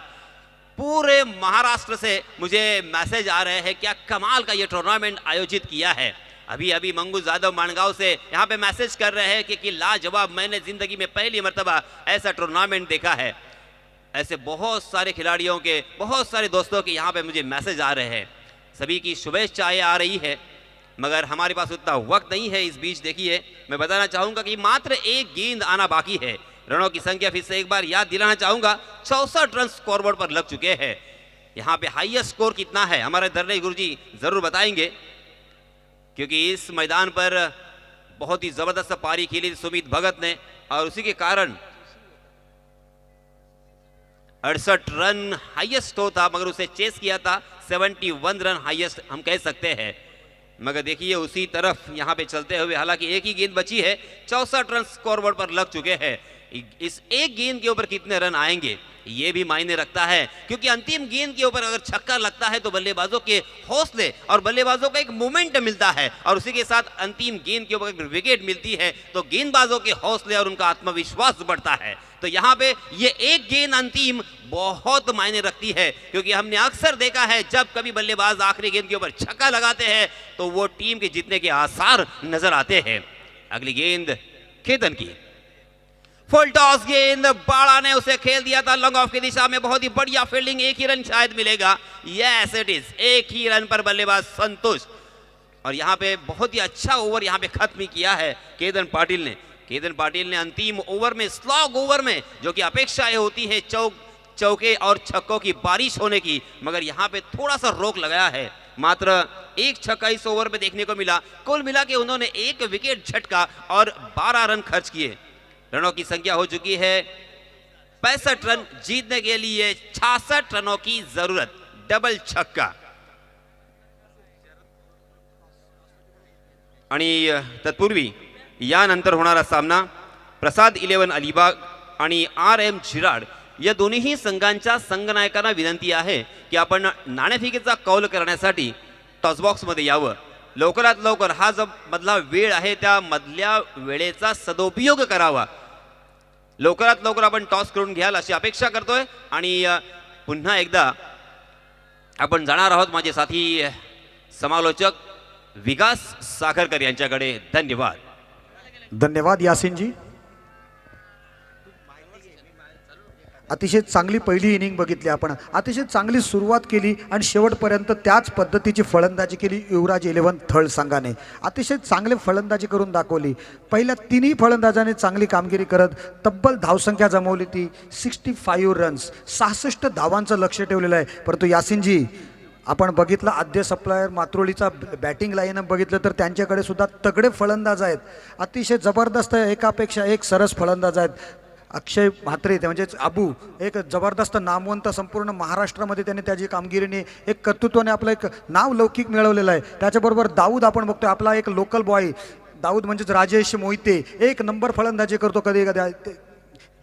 पूरे महाराष्ट्र से मुझे मैसेज आ रहे हैं, क्या कमाल का ये टूर्नामेंट आयोजित किया है। अभी अभी मंगू जादव मानगांव से यहाँ पे मैसेज कर रहे हैं कि लाजवाब, मैंने जिंदगी में पहली मर्तबा ऐसा टूर्नामेंट देखा है। ऐसे बहुत सारे खिलाड़ियों के, बहुत सारे दोस्तों के यहाँ पे मुझे मैसेज आ रहे हैं, सभी की शुभेच्छाएं आ रही है, मगर हमारे पास उतना वक्त नहीं है। इस बीच देखिए मैं बताना चाहूंगा कि मात्र एक गेंद आना बाकी है। रनों की संख्या फिर से एक बार याद दिलाना चाहूंगा, 64 रन स्कोरबोर्ड पर लग चुके हैं। यहाँ पे हाईएस्ट स्कोर कितना है हमारे दर्रे गुरुजी जरूर बताएंगे, क्योंकि इस मैदान पर बहुत ही जबरदस्त पारी खेली सुमित भगत ने, और उसी के कारण 68 रन हाईएस्ट हो था, मगर उसे चेस किया था 71 रन हाईएस्ट हम कह सकते हैं। मगर देखिए उसी तरफ यहां पे चलते हुए, हालांकि एक ही गेंद बची है, 64 रन स्कोरबोर्ड पर लग चुके हैं। इस एक गेंद के ऊपर कितने रन आएंगे ये भी मायने रखता है, क्योंकि अंतिम गेंद के ऊपर अगर छक्का लगता है तो बल्लेबाजों के हौसले और बल्लेबाजों का एक मोमेंट मिलता है, और उसी के साथ अंतिम गेंद के ऊपर अगर विकेट मिलती है तो गेंदबाजों के हौसले और उनका आत्मविश्वास बढ़ता है। तो यहाँ पे ये एक गेंद अंतिम बहुत मायने रखती है, क्योंकि हमने अक्सर देखा है जब कभी बल्लेबाज आखिरी गेंद के ऊपर छक्का लगाते हैं तो वो टीम के जीतने के आसार नजर आते हैं। अगली गेंद केतन की, फुल टॉस गेंद, बाड़ा ने उसे खेल दिया था लॉन्ग ऑफ की दिशा में, बहुत ही बढ़िया फील्डिंग, एक ही रन शायद मिलेगा। यस इट इज, एक ही रन पर बल्लेबाज संतुष्ट, और यहाँ पे बहुत ही अच्छा ओवर यहाँ पे खत्म किया है केतन पाटिल ने। केतन पाटिल ने अंतिम ओवर में, स्लॉग ओवर में, जो कि अपेक्षाएं होती है चौके और छक्कों की बारिश होने की, मगर यहाँ पे थोड़ा सा रोक लगाया है। मात्र एक छक्का इस ओवर में देखने को मिला। कुल मिला के उन्होंने एक विकेट झटका और 12 रन खर्च किए। रनों की संख्या हो चुकी है 65 रन। जीतने के लिए 66 रनों की जरूरत। डबल छक्का। आणि तत्पूर्वी यानंतर होणारा सामना प्रसाद 11 अलिबाग आणि RM झिराड या दोन्ही संघांच्या संघनायकांना विनंती आहे की आपण नाणेफेकीचा कौल करण्यासाठी टॉसबॉक्समध्ये यावं। लवकरात लवकर हा जो मधला वेळ आहे त्या मधल्या वेळेचा सदुपयोग करावा। लवकरात लवकर आपण टॉस करून घ्याल अशी अपेक्षा करतोय। आणि पुन्हा एकदा आपण जाणार आहोत माझे साथी समालोचक विकास साखरकर यांच्याकडे। धन्यवाद। धन्यवाद यासिनजी। अतिशय चांगली पहिली इनिंग बघितली आपण, अतिशय चांगली सुरुवात केली आणि शेवटपर्यंत त्याच पद्धतीची फलंदाजी केली युवराज 11 थळ संघाने। अतिशय चांगले फलंदाजी करून दाखवली। पहिल्या तिन्ही फलंदाजांनी चांगली कामगिरी करत तब्बल धावसंख्या जमवली ती 65 रन्स, 66 धावांचं लक्ष ठेवलेलं आहे। परंतु यासिनजी आपण बघितलं आद्य सप्लायर मात्रोलीचा बॅटिंग लाईनअप बघितलं तर त्यांच्याकडे सुद्धा तगडे फलंदाज आहेत। अतिशय जबरदस्त एकापेक्षा एक सरस फलंदाज आहेत। अक्षय म्हात्रे ते म्हणजेच अबू एक जबरदस्त नामवंत, संपूर्ण महाराष्ट्रामध्ये त्यांनी त्याची कामगिरीने एक कर्तृत्वाने आपलं एक नाव लौकिक मिळवलेलं आहे। त्याच्याबरोबर दाऊद आपण बघतोय आपला एक लोकल बॉय दाऊद म्हणजेच राजेश मोहिते एक नंबर फलंदाजी करतो कधी कधी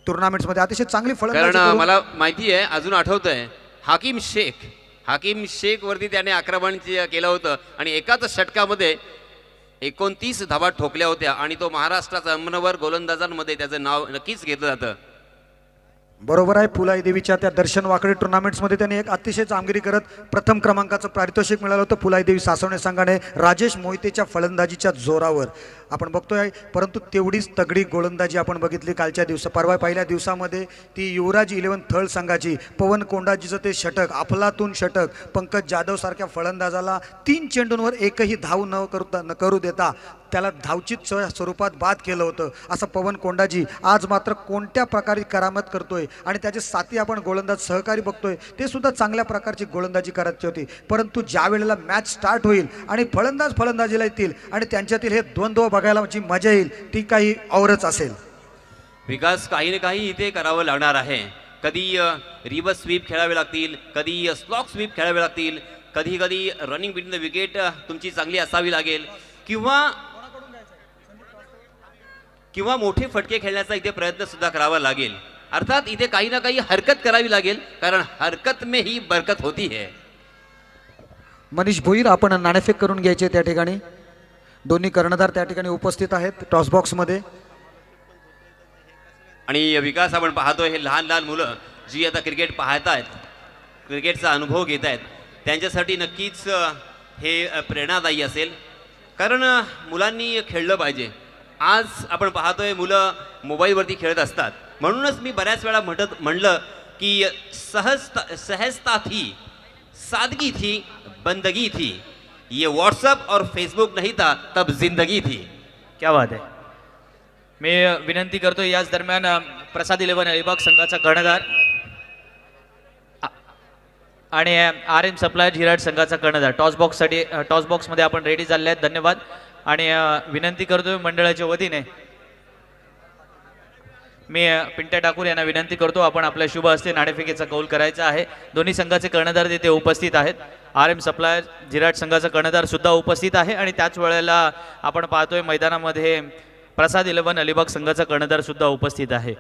टुर्नामेंट्समध्ये। अतिशय चांगली फलंदाजी कारण मला माहिती आहे अजून आठवतंय हाकिम शेख वरती त्याने आक्रमण केलं होतं आणि एकाच षटकामध्ये 29 धावा ठोकल्या होत्या आणि तो महाराष्ट्राचा अमनवर गोलंदाजांमध्ये त्याचं नाव नक्कीच घेतलं जातं। बरोबर आहे। फुलाई देवीच्या त्या दर्शन वाकडे टुर्नामेंट्समध्ये त्यांनी एक अतिशय कामगिरी करत प्रथम क्रमांकाचं पारितोषिक मिळालं होतं फुलाई देवी सासवणे संघाने राजेश मोहितेच्या फलंदाजीच्या जोरावर आपण बघतोय। परंतु तेवढीच तगडी गोलंदाजी आपण बघितली कालच्या परवा पहिल्या दिवसामध्ये ती युवराज 11 थळ संघाची। पवन कोंडाजीचं ते षटक, अफलातून षटक, पंकज जाधव सारख्या फलंदाजाला 3 चेंडूंवर एकही धाव न करू देता त्याला धावचित स्वरूपात बाद केलं होतं। असं पवन कोंडाजी आज मात्र कोणत्या प्रकारे करामत करतोय आणि त्याचे साथी आपण गोलंदाज सहकारी बघतोय ते सुद्धा चांगल्या प्रकारची गोलंदाजी करायची होती। परंतु ज्या वेळेला मॅच स्टार्ट होईल आणि फलंदाजीला येतील आणि त्यांच्यातील हे द्वंद्व बघायला जी मजा येईल ती काही औरच असेल। विकास काही ना काही इथे करावं लागणार आहे। कधी रिव्हर्स स्वीप खेळावे लागतील, कधी स्लॉक स्वीप खेळावे लागतील, कधी कधी रनिंग बिटवीन द विकेट तुमची चांगली असावी लागेल किंवा मोठे फटके खेळण्याचा इथे प्रयत्न सुद्धा करावा लागेल। अर्थात इथे काही ना काही हरकत करावी लागेल कारण हरकत में ही बरकत होती है। मनीष भोईर आपण नाणेफेक करून घ्यायचे त्या ठिकाणी। दोन्ही कर्णधार त्या ठिकाणी उपस्थित आहेत टॉस बॉक्स मध्ये। आणि विकास आपण पाहतोय हे लहान लहान मुलं जी आता क्रिकेट पाहतायत, क्रिकेटचा अनुभव घेत आहेत, त्यांच्यासाठी नक्कीच हे प्रेरणादायी असेल कारण मुलांनी खेळलं पाहिजे। आज आपण पाहतोय मुलं मोबाईलवरती खेळत असतात। म्हणूनच मी बऱ्याच वेळा म्हणलं की सहजता थी, सादगी थी, बंदगी थी, ये व्हाट्सअप और फेसबुक नहीं था तब जिंदगी थी। क्या बात आहे। मी विनंती करतो याच दरम्यान प्रसाद 11 अलिबाग संघाचा कर्णधार आणि RM सप्लायर झिराड संघाचा कर्णधार टॉस बॉक्समध्ये आपण रेडी झाले आहेत। धन्यवाद। आणि विनंती करतोय मंडळाच्या वतीने मी पिंट्या ठाकूर यांना विनंती करतो आपण आपल्या शुभ हस्ते नाणेफेकीचा कौल करायचा आहे। दोन्ही संघाचे कर्णधार तिथे उपस्थित आहेत। RM सप्लायर झिराड संघाचा कर्णधार सुद्धा उपस्थित आहे आणि त्याच वेळेला आपण पाहतोय मैदानामध्ये प्रसाद 11 अलिबाग संघाचा कर्णधार सुद्धा उपस्थित आहे।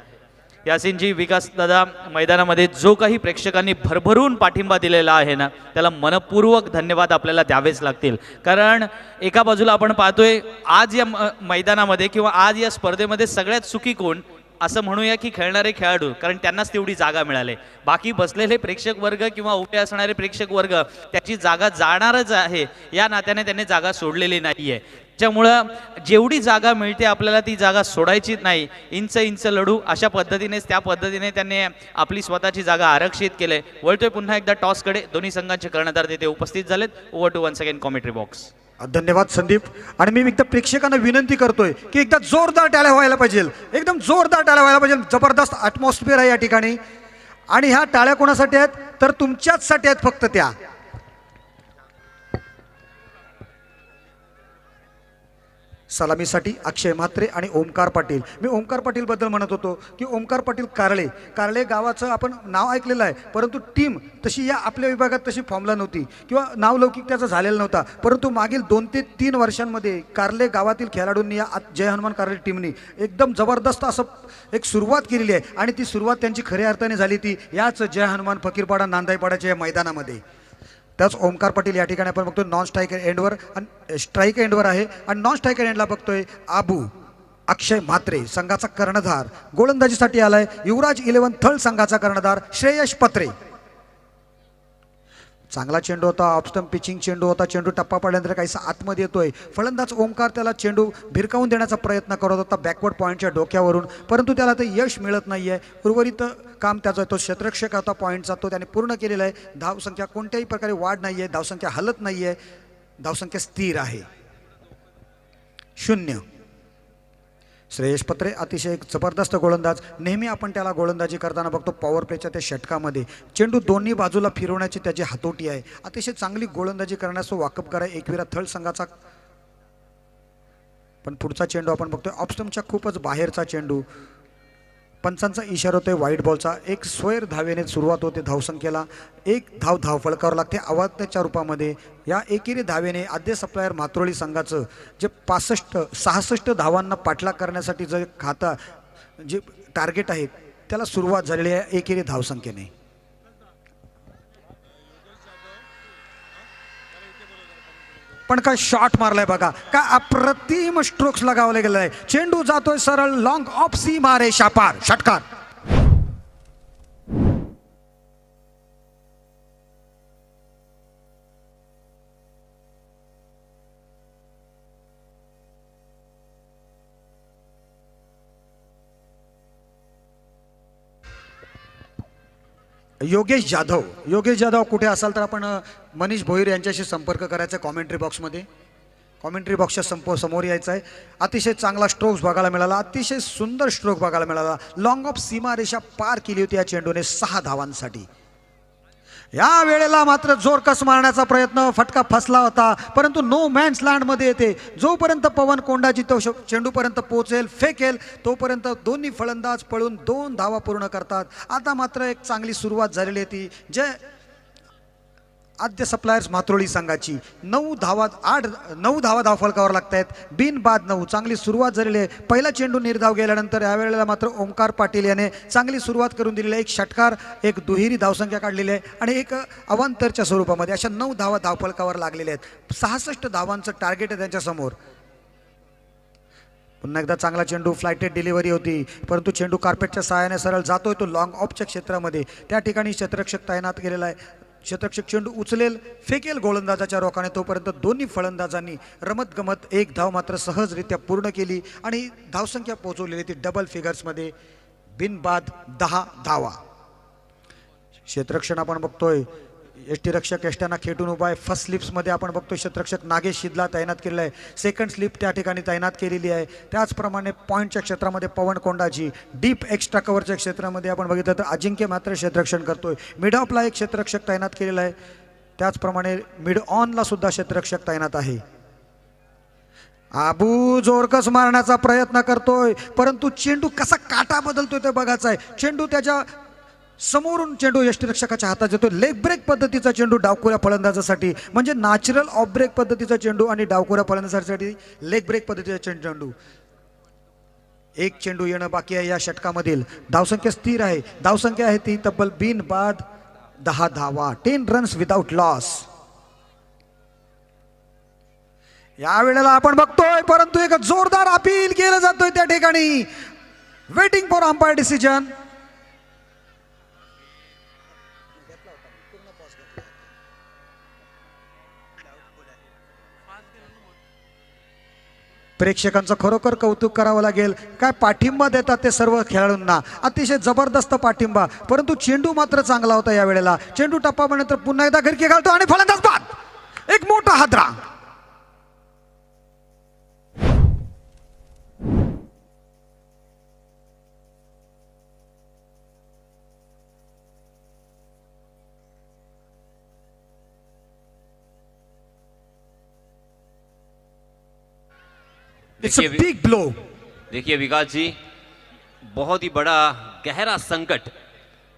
यासिनजी, विकास दादा, मैदानामध्ये जो काही प्रेक्षकांनी भरभरून पाठिंबा दिलेला आहे ना त्याला मनपूर्वक धन्यवाद आपल्याला द्यावेच लागतील। कारण एका बाजूला आपण पाहतोय आज या मैदानामध्ये किंवा आज या स्पर्धेमध्ये सगळ्यात सुखी कोण असं म्हणूया की खेळणारे खेळाडू, कारण त्यांनाच तेवढी जागा मिळाली। बाकी बसलेले प्रेक्षक वर्ग किंवा उभे असणारे प्रेक्षक वर्ग त्याची जागा जाणारच आहे, या नात्याने त्यांनी जागा सोडलेली नाहीये। त्यामुळं जेवढी जागा मिळते आपल्याला ती जागा सोडायची नाही, इंच लढू अशा पद्धतीनेच त्या पद्धतीने त्यांनी आपली स्वतःची जागा आरक्षित केले। वळतोय पुन्हा एकदा टॉसकडे। दोन्ही संघांचे कर्णधार तिथे उपस्थित झालेत। Over to one second commentary box. धन्यवाद संदीप। आणि मी एकदा प्रेक्षकांना विनंती करतोय की एकदा जोरदार टाळ्या व्हायला पाहिजे, एकदम जोरदार टाळ्या व्हायला पाहिजे। जबरदस्त ॲटमॉस्फिअर आहे या ठिकाणी आणि ह्या टाळ्या कोणासाठी आहेत तर तुमच्याचसाठी आहेत फक्त त्या. सलामीसाठी अक्षय म्हात्रे आणि ओमकार पाटील. मी ओमकार पाटील बद्दल म्हणत होतो की ओमकार पाटील कारळे गावाचं आपण नाव ऐकलेलं आहे, परंतु टीम तशी या आपल्या विभागात तशी फॉर्मला नव्हती किंवा नावलौकिक त्याचा झालेला नव्हता. परंतु मागील 2 ते 3 वर्षांमध्ये कारले गावातील खेळाडूंनी या जय हनुमान कारले टीमनी एकदम जबरदस्त असं एक सुरुवात केलेली आहे आणि ती सुरुवात त्यांची खऱ्या अर्थाने झाली ती याच जय हनुमान फकीरपाडा नांदाईपाड्याच्या या मैदानामध्ये. त्याच ओमकार पाटील या ठिकाणी आपण बघतोय नॉन स्ट्रायकर एंडवर आणि स्ट्राईक एंडवर आहे आणि नॉन स्ट्रायकर एंडला बघतोय आबू अक्षय म्हात्रे संघाचा कर्णधार. गोलंदाजीसाठी आलाय युवराज 11 थळ संघाचा कर्णधार श्रेयश पत्रे. चांगला चेंडू होता, ऑफस्टंप पिचिंग चेंडू होता. चेंडू टप्पा पडल्यानंतर काहीसा आतमध्ये येतोय. फलंदाज ओमकार त्याला चेंडू भिरकावून देण्याचा प्रयत्न करत होता बॅकवर्ड पॉईंटच्या डोक्यावरून, परंतु त्याला ते यश मिळत नाहीये. उर्वरित काम त्याचा तो क्षेत्ररक्षक होता पॉईंटचा तो त्याने पूर्ण केलेला आहे. धावसंख्या कोणत्याही प्रकारे वाढ नाहीये, धावसंख्या हलत नाहीये, धावसंख्या स्थिर आहे 0. श्रेयश पत्रे अतिशय एक जबरदस्त गोलंदाज. नेहमी आपण त्याला गोलंदाजी करताना बघतो पॉवर प्लेच्या त्या षटकामध्ये चेंडू दोन्ही बाजूला फिरवण्याची त्याची हातोटी आहे. अतिशय चांगली गोलंदाजी करण्यास तो वाकबगार आहे एकविरा थळ संघाचा. पण पुढचा चेंडू आपण बघतोय ऑफस्टंपच्या खूपच बाहेरचा चेंडू. पंचांचा इशारा होतोय व्हाईट बॉलचा. एक स्वैर धावेने सुरुवात होते धावसंख्येला. 1 धाव फलकावर लागते आवाजाच्या रूपामध्ये. या एकेरी धावेने आद्य सप्लायर म्हात्रोळी संघाचं जे 65 धावांना पाठलाग करण्यासाठी जे जे टार्गेट आहे त्याला सुरुवात झालेली आहे एकेरी धावसंख्येने. पण काय शॉट मारलाय बघा, काय अप्रतिम स्ट्रोक्स लगावले गेले आहे. चेंडू जातोय सरळ लॉंग ऑफ सीमा रेषा पार. षटकार. योगेश जाधव कुठे असाल तर आपण मनीष भोईर यांच्याशी संपर्क करायचा. कॉमेंट्री बॉक्समध्ये कॉमेंट्री बॉक्सच्या समोर यायचं आहे. अतिशय चांगला स्ट्रोक्स बघायला मिळाला, अतिशय सुंदर स्ट्रोक बघायला मिळाला. लॉंग ऑफ सीमारेषा पार केली होती या चेंडूने 6 धावांसाठी. या वेळेला मात्र जोरकस मारण्याचा प्रयत्न, फटका फसला होता, परंतु नो मॅन्स लँडमध्ये येते. जोपर्यंत पवन कोंडाजी तो चेंडूपर्यंत पोहोचेल फेकेल तोपर्यंत दोन्ही फलंदाज पळून 2 धावा पूर्ण करतात. आता मात्र एक चांगली सुरुवात झालेली आहे ती जे आद्य सप्लायर्स म्हात्रोळी संघाची. 9 धावा धावफलकावर लागत आहेत, बिन बाद 9. चांगली सुरुवात झालेली आहे. पहिला चेंडू निर्धाव गेल्यानंतर यावेळेला मात्र ओमकार पाटील याने चांगली सुरुवात करून दिलेली आहे. 1 षटकार, 1 दुहेरी धावसंख्या काढलेली आहे आणि 1 अवांतरच्या स्वरूपामध्ये अशा 9 धावा धावफलकावर लागलेल्या आहेत. 66 धावांचं टार्गेट आहे त्यांच्यासमोर. पुन्हा एकदा चांगला चेंडू, फ्लायटेड डिलिव्हरी होती, परंतु चेंडू कार्पेटच्या सहाय्याने सरळ जातोय तो लॉंग ऑफच्या क्षेत्रामध्ये. त्या ठिकाणी क्षेत्ररक्षक तैनात केलेला आहे. क्षेत्ररक्षक चेंडू उचलेल फेकेल गोलंदाजाच्या रोखाने तोपर्यंत दोन्ही फलंदाजांनी रमत गमत 1 धाव मात्र सहजरित्या पूर्ण केली आणि धावसंख्या पोहोचवलेली ती डबल फिगर्समध्ये. बिनबाद 10 धावा. क्षेत्ररक्षण आपण बघतोय यष्टीरक्षक यष्ट्यांना खेटून उभा आहे. फर्स्ट स्लिप्समध्ये आपण बघतोय क्षेत्ररक्षक नागेश शिदला तैनात केलेला आहे. सेकंड स्लिप त्या ठिकाणी तैनात केलेली आहे. त्याचप्रमाणे पॉईंटच्या क्षेत्रामध्ये पवन कोंडाजी, डीप एक्स्ट्रा कव्हरच्या क्षेत्रामध्ये आपण बघितलं तर अजिंक्य मात्र क्षेत्ररक्षण करतोय. मिड ऑफला एक क्षेत्ररक्षक तैनात केलेला आहे. त्याचप्रमाणे मिड ऑनला सुद्धा क्षेत्ररक्षक तैनात आहे. आबू जोरकस मारण्याचा प्रयत्न करतोय, परंतु चेंडू कसा काटा बदलतोय ते बघायचं आहे. चेंडू त्याच्या समोरून चेंडू यष्टीरक्षकाच्या हातात येतो. लेग ब्रेक पद्धतीचा चेंडू डावखोऱ्या फलंदाजासाठी, म्हणजे नॅचरल ऑफ ब्रेक पद्धतीचा चेंडू आणि डावखोऱ्या फलंदाजासाठी लेग ब्रेक पद्धतीचा चेंडू. 1 चेंडू येणं बाकी आहे या षटकामधील. धावसंख्या स्थिर आहे. धावसंख्या आहे ती तब्बल बिन बाद 10 धावा. 10 रन्स विदाउट लॉस. या वेळेला आपण बघतोय परंतु एक जोरदार अपील केलं जातोय त्या ठिकाणी. Waiting for umpire decision. प्रेक्षकांचं खरोखर कौतुक करावं लागेल. काय पाठिंबा देतात ते सर्व खेळाडूंना, अतिशय जबरदस्त पाठिंबा. परंतु चेंडू मात्र चांगला होता या वेळेला. चेंडू टप्पानंतर पुन्हा एकदा घरकी घालतो आणि फलंदाज बाद. एक मोठा हादरा. It's a big blow. देखिए विकास जी, बहुत ही बड़ा गहरा संकट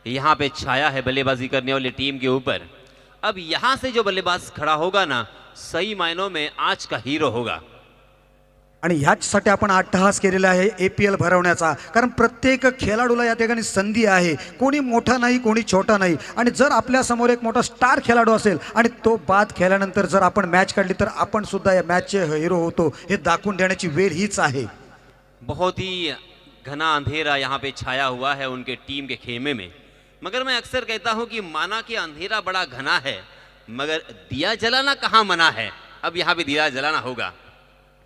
यहाँ पे छाया है बल्लेबाजी करने वाली टीम के ऊपर। अब यहाँ से जो बल्लेबाज खड़ा होगा ना, सही मायनों में आज का हीरो होगा। आणि ह्याचसाठी आपण अट्टहास केलेला आहे APL भरवण्याचा, कारण प्रत्येक खेळाडूला या ठिकाणी संधी आहे, कोणी मोठा नाही कोणी छोटा नाही। आणि जर आपल्या समोर एक मोठा स्टार खेळाडू असेल आणि तो बाद खेळल्यानंतर जर आपण मॅच काढली तर आपण सुद्धा या मॅचचे हिरो होतो, हे दाखवून देण्याची वेळ हीच आहे। बहुत ही घना अंधेरा यहाँ पे छाया हुआ है उनके टीम के खेमे में, मगर मैं अक्सर कहता हूँ कि माना कि अंधेरा बड़ा घना है, मगर दिया जलाना कहाँ मना है। अब यहाँ पे दिया जलाना होगा।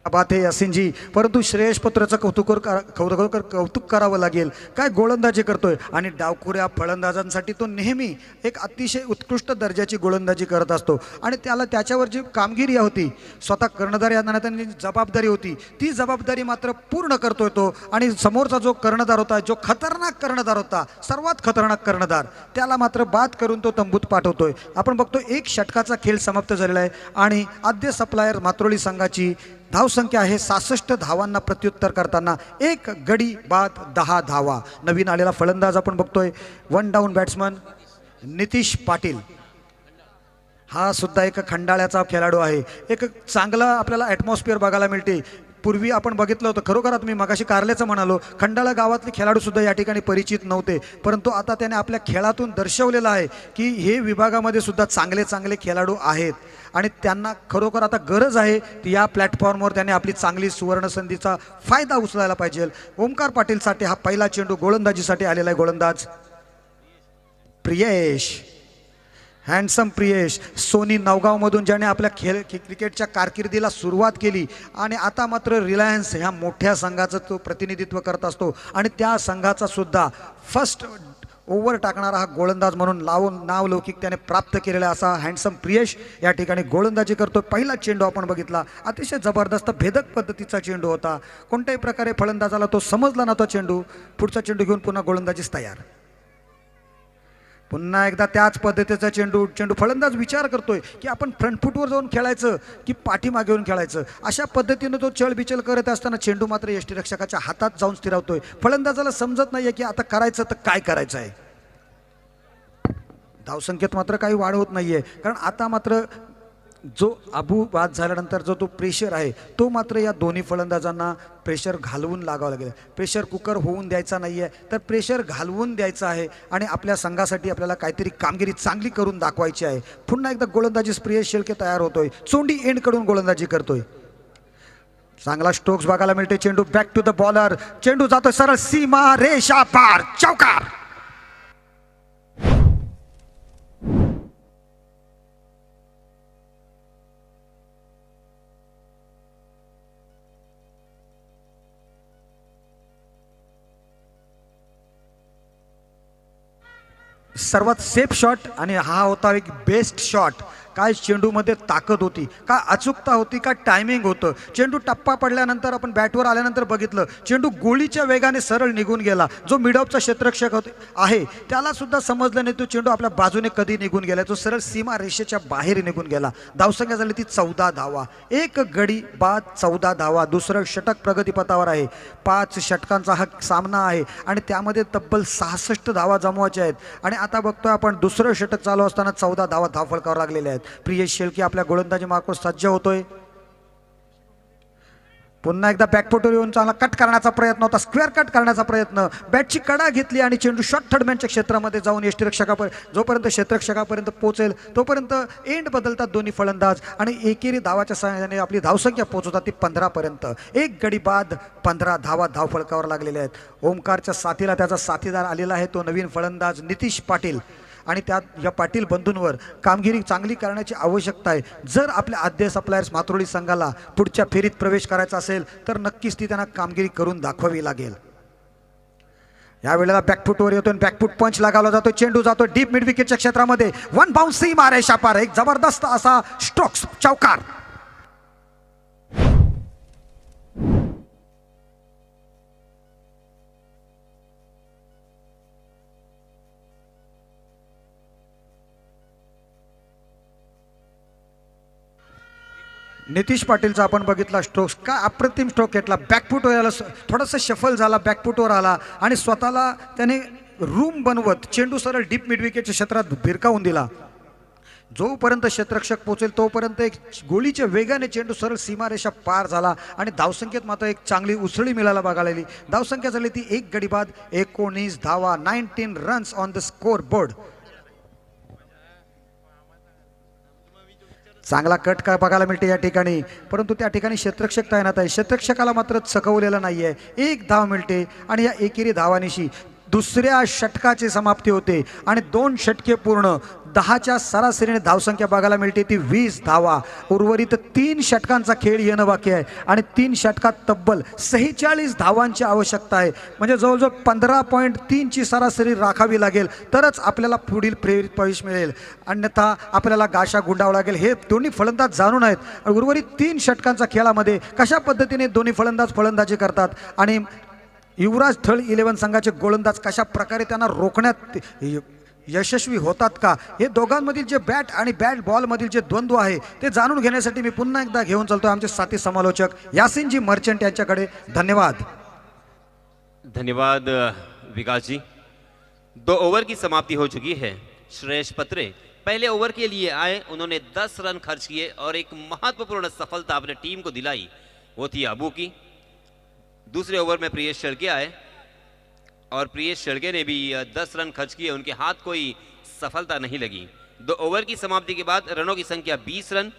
बात आहे यासिन जी, परंतु श्रेयस पत्रचं कौतुक करावं लागेल। काय गोलंदाजी करतोय आणि डावखुऱ्या फलंदाजांसाठी तो नेहमी एक अतिशय उत्कृष्ट दर्जाची गोलंदाजी करत असतो आणि त्याला त्याच्यावर जी कामगिरी होती, स्वतः कर्णधार या नात्याने जबाबदारी होती, ती जबाबदारी मात्र पूर्ण करतोय तो। आणि समोरचा जो कर्णधार होता, जो खतरनाक कर्णधार होता, सर्वात खतरनाक कर्णधार, त्याला मात्र बाद करून तो तंबूत पाठवतोय। आपण बघतो एक षटकाचा खेळ समाप्त झालेला आहे आणि आद्य सप्लायर मात्रोली संघाची धावसंख्या आहे 66 धावांना प्रत्युत्तर करताना एक गडी बाद 10 धावा। नवीन आलेला फलंदाज आपण बघतोय, one down batsman Nitish Patil, हा सुद्धा एक खंडाळ्याचा खेळाडू आहे। एक चांगला आपल्याला ॲटमॉस्फिअर बघायला मिळते। पूर्वी आपण बघितलं होतं, खरोखर मी मगाशी कारल्याचं म्हणालो, खंडाळा गावातले खेळाडू सुद्धा या ठिकाणी परिचित नव्हते, परंतु आता त्याने आपल्या खेळातून दर्शवलेलं आहे की हे विभागामध्ये सुद्धा चांगले चांगले खेळाडू आहेत आणि त्यांना खरोखर आता गरज आहे की या प्लॅटफॉर्मवर त्याने आपली चांगली सुवर्ण संधीचा फायदा उचलायला पाहिजे। ओमकार पाटीलसाठी हा पहिला चेंडू गोलंदाजीसाठी आलेला आहे। गोलंदाज प्रियेश, हँडसम प्रियेश, सोनी नवगावमधून ज्याने आपल्या क्रिकेटच्या कारकिर्दीला सुरुवात केली आणि आता मात्र रिलायन्स ह्या मोठ्या संघाचं तो प्रतिनिधित्व करत असतो आणि त्या संघाचा सुद्धा फर्स्ट ओव्हर टाकणारा हा गोलंदाज म्हणून नावलौकिक त्याने प्राप्त केलेला असा हँडसम प्रियेश या ठिकाणी गोलंदाजी करतो। पहिला चेंडू आपण बघितला, अतिशय जबरदस्त भेदक पद्धतीचा चेंडू होता, कोणत्याही प्रकारे फलंदाजाला तो समजला नव्हता चेंडू। पुढचा चेंडू घेऊन पुन्हा गोलंदाजीस तयार, पुन्हा एकदा त्याच पद्धतीचा चेंडू फलंदाज विचार करतोय की आपण फ्रंट फुटवर जाऊन खेळायचं की पाठीमागे येऊन खेळायचं। अशा पद्धतीने तो चलबिचल करत असताना चेंडू मात्र यष्टीरक्षकाच्या हातात जाऊन स्थिरावतोय। फलंदाजाला समजत नाहीये की आता करायचं तर काय करायचं आहे। धावसंख्येत मात्र काही वाढ होत नाहीये, कारण आता मात्र जो अबू बाद झाल्यानंतर जो तो प्रेशर आहे तो मात्र या दोन्ही फलंदाजांना प्रेशर घालवून लागावं लागेल। प्रेशर कुकर होऊन द्यायचा नाही आहे, तर प्रेशर घालवून द्यायचं आहे आणि आपल्या संघासाठी आपल्याला काहीतरी कामगिरी चांगली करून दाखवायची आहे। पुन्हा एकदा गोलंदाजी प्रियेश शेळके तयार होतोय, चोंडी एंडकडून गोलंदाजी करतोय। चांगला स्ट्रोक्स बघायला मिळते। चेंडू बॅक टू द बॉलर, चेंडू जातोय सरळ सीमा रेषा पार, चौकार। सर्वात सेफ शॉट आणि हा होता एक बेस्ट शॉट। काय चेंडूमध्ये ताकद होती, का अचूकता होती, का टायमिंग होतं। चेंडू टप्पा पडल्यानंतर आपण बॅटवर आल्यानंतर बघितलं, चेंडू गोळीच्या वेगाने सरळ निघून गेला। जो मिडऑफचा क्षेत्ररक्षक आहे त्याला सुद्धा समजलं नाही तो चेंडू आपल्या बाजूने कधी निघून गेला, तो सरळ सीमा रेषेच्या बाहेर निघून गेला। धावसंख्या झाली ती 14 धावा, एक गडी बाद 14 धावा। दुसरं षटक प्रगतीपथावर आहे, 5 षटकांचा हा सामना आहे आणि त्यामध्ये तब्बल 66 धावा जमवायच्या आहेत आणि आता बघतोय आपण दुसरं षटक चालू असताना 14 धावा धावफलकावर लागलेल्या आहेत। प्रियेश शेळके आपल्या गोलंदाजी मार्गावर सज्ज होतोय। पुन्हा एकदा बॅकफुटवर येऊन चांगला कट करण्याचा प्रयत्न होता, स्क्वेअर कट करण्याचा प्रयत्न, बॅटची कडा घेतली आणि चेंडू शॉर्ट थर्डमॅनच्या क्षेत्रामध्ये जाऊन यष्टीरक्षकापर्यंत जोपर्यंत क्षेत्ररक्षकापर्यंत पोहोचेल तोपर्यंत एंड बदलतात दोन्ही फलंदाज आणि एकेरी धावाच्या सहाय्याने आपली धावसंख्या पोहोचवतात ती 15 पर्यंत। एक गडी बाद 15 धावा धावफलकावर लागलेल्या आहेत। ओमकारच्या साथीला त्याचा साथीदार आलेला आहे तो नवीन फलंदाज नितीश पाटील आणि त्यात या पाटील बंधूंवर कामगिरी चांगली करण्याची आवश्यकता आहे। जर आपल्या आद्य सप्लायर्स मात्रोली संघाला पुढच्या फेरीत प्रवेश करायचा असेल तर नक्कीच ती त्यांना कामगिरी करून दाखवावी लागेल। या वेळेला बॅकफुटवर येतो, बॅकफुट पंच लागावला जातो, चेंडू जातो डीप मिड विकेटच्या क्षेत्रामध्ये, वन बाउन्सी मारे शापार, एक जबरदस्त असा स्ट्रोक्स, चौकार। नितीश पाटीलचा आपण बघितला स्ट्रोक्स, का अप्रतिम स्ट्रोक घेतला, बॅकफुटवर आला, थोडासा शफल झाला, बॅकफुटवर आला आणि स्वतःला त्याने रूम बनवत चेंडू सरळ डीप मिड विकेटच्या क्षेत्रात भिरकावून दिला. जोपर्यंत क्षेत्ररक्षक पोहोचेल तोपर्यंत एक गोळीच्या वेगाने चेंडू सरळ सीमारेषा पार झाला आणि धावसंख्येत मात्र एक चांगली उसळी मिळायला बघायला. धावसंख्या झाली ती 1 गडी बाद 19 धावा, 19 runs on the score board. चांगला कट काय बघायला मिळते या ठिकाणी, परंतु त्या ठिकाणी क्षेत्ररक्षक तैनात आहे. क्षेत्ररक्षकाला मात्र चकवलेलं नाहीये. 1 धाव मिळते आणि या एकेरी धावानिशी दुसऱ्या षटकाची समाप्ती होते आणि 2 षटके पूर्ण 10च्या सरासरीने धावसंख्या बघायला मिळते ती 20 धावा. उर्वरित 3 षटकांचा खेळ येणं बाकी आहे आणि 3 षटकात तब्बल 46 धावांची आवश्यकता आहे. म्हणजे जवळजवळ 15.3 ची सरासरी राखावी लागेल तरच आपल्याला पुढील प्रेरित प्रवेश मिळेल, अन्यथा आपल्याला गाशा गुंडावं लागेल. हे दोन्ही फलंदाज जाणून आहेत. उर्वरित 3 षटकांच्या खेळामध्ये कशा पद्धतीने दोन्ही फलंदाज फलंदाजी करतात आणि युवराज थळ 11 संघाचे गोलंदाज कशा प्रकारे त्यांना रोखण्यात यशस्वी होतात का, हे दोघांमधील जे बॅट आणि बॅट बॉल मधील जे द्वंद्व आहे ते जाणून घेण्यासाठी मी पुन्हा एकदा घेऊन चालतोय आमचे साथी समालोचक यासिनजी मर्चंट यांच्याकडे. धन्यवाद. धन्यवाद विकास जी. 2 ओवर की समाप्ति हो चुकी है. श्रेयस पत्रे पहले ओवर के लिए आए, उन्होंने 10 रन खर्च किए और एक महत्वपूर्ण सफलता अपने टीम को दिलाई, वो थी अबू की. दूसरे ओवर में प्रियेश शेळके आए और प्रियेश शेळके ने भी 10 रन खर्च किए, उनके हाथ कोई सफलता नहीं लगी. 2 ओवर की समाप्ति के बाद रनों की संख्या 20 रन,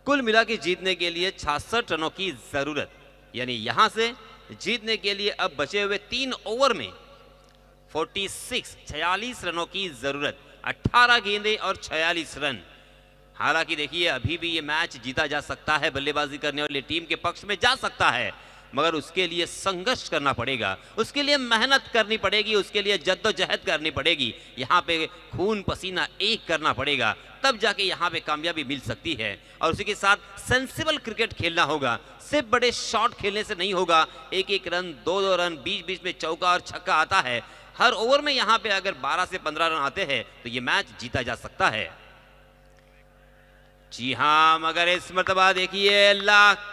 कुल मिला के जीतने के लिए 66 रनों की जरूरत. यानी यहां से जीतने के लिए अब बचे हुए 3 ओवर में 46 रनों की जरूरत. 18 गेंदें और 46 रन. हालांकि देखिए अभी भी ये मैच जीता जा सकता है, बल्लेबाजी करने वाली टीम के पक्ष में जा सकता है, मगर उसके लिए संघर्ष करना पड़ेगा, उसके लिए मेहनत करनी पड़ेगी, उसके लिए जद्दोजहद करनी पड़ेगी. यहाँ पे खून पसीना एक करना पड़ेगा, तब जाके यहाँ पे कामयाबी मिल सकती है. और उसी के साथ सेंसिबल क्रिकेट खेलना होगा. सिर्फ बड़े शॉट खेलने से नहीं होगा. 1-1 रन, 2-2 रन, बीच बीच में चौका और छक्का आता है. हर ओवर में यहाँ पे अगर 12 से 15 रन आते हैं तो ये मैच जीता जा सकता है. जी हाँ, मगर इस मर्तबा देखिए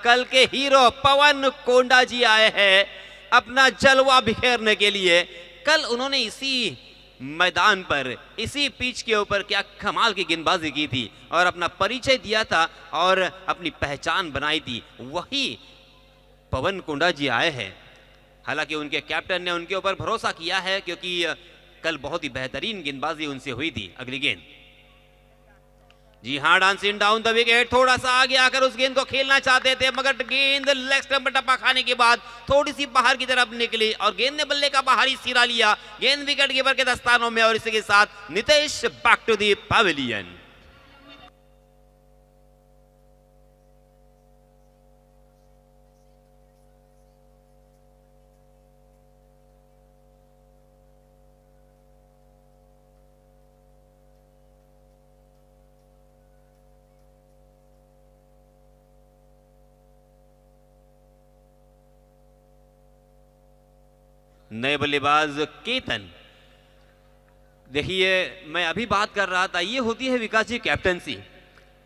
कल के हीरो पवन कोंडा जी आए हैं अपना जलवा बिखेरने के लिए. कल उन्होंने इसी मैदान पर, इसी पिच के ऊपर क्या कमाल की गेंदबाजी की थी और अपना परिचय दिया था और अपनी पहचान बनाई थी. वही पवन कोंडा जी आए हैं. हालांकि उनके कैप्टन ने उनके ऊपर भरोसा किया है क्योंकि कल बहुत ही बेहतरीन गेंदबाजी उनसे हुई थी. अगली गेंद, जी हाँ, डांसिंग डाउन द विकेट, थोड़ा सा आगे आकर उस गेंद को खेलना चाहते थे मगर गेंद लेग स्टंप पर टप्पा खाने के बाद थोड़ी सी बाहर की तरफ निकली और गेंद ने बल्ले का बाहरी सिरा लिया. गेंद विकेट कीपर के दस्तानों में और इसी के साथ Nitesh back to the pavilion. नए बल्लेबाज केतन. देखिए मैं अभी बात कर रहा था, ये होती है विकास जी कैप्टनसी.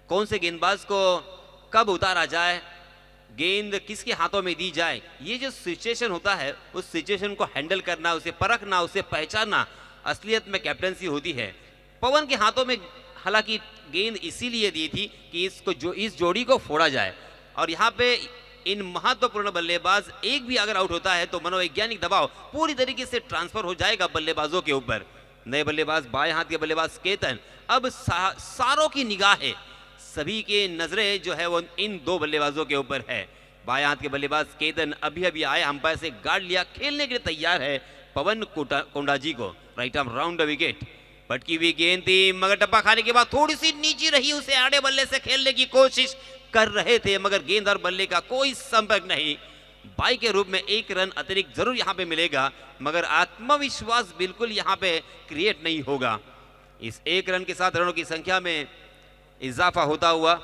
कौन से गेंदबाज को कब उतारा जाए, गेंद किसके हाथों में दी जाए, ये जो सिचुएशन होता है उस सिचुएशन को हैंडल करना, उसे परखना, उसे पहचानना असलियत में कैप्टनसी होती है. पवन के हाथों में हालांकि गेंद इसीलिए दी थी कि इस जोड़ी को फोड़ा जाए और यहाँ पे इन महत्वपूर्ण बल्लेबाज एक भी अगर आउट होता है तो मनोवैज्ञानिक दबाव पूरी तरीके से ट्रांसफर हो जाएगा बल्लेबाजों के ऊपर. नए बल्लेबाज बाएं हाथ के बल्लेबाज केतन. अब सारों की निगाहें, सभी के नजरें जो है वो इन 2 बल्लेबाजों के ऊपर है. बाएं हाथ के बल्लेबाज केतन अभी अभी आए, अंपायर से गार्ड लिया, खेलने के लिए तैयार है पवन कोंडा जी को. Right arm round the wicket, भटकी हुई गेंद थी मगर टप्पा खाने के बाद थोड़ी सी नीची रही, उसे आड़े बल्ले से खेलने की कोशिश कर रहे थे मगर गेंद और बल्ले का कोई संपर्क नहीं. बाई के रूप में 1 रन अतिरिक्त जरूर यहां पे मिलेगा मगर आत्मविश्वास बिल्कुल यहां पे क्रिएट नहीं होगा. इस 1 रन के साथ रनों की संख्या में इजाफा होता हुआ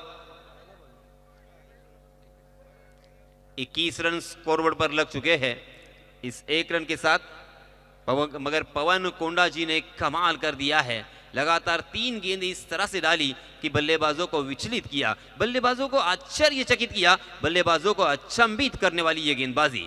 21 रन स्कोरबोर्ड पर लग चुके हैं इस 1 रन के साथ. मगर पवन कोंडा जी ने कमाल कर दिया है. लगातार 3 गेंदें इस तरह से डाली कि बल्लेबाजों को विचलित किया, बल्लेबाजों को आश्चर्यचकित किया, बल्लेबाजों को अचंभित करने वाली ये गेंदबाजी।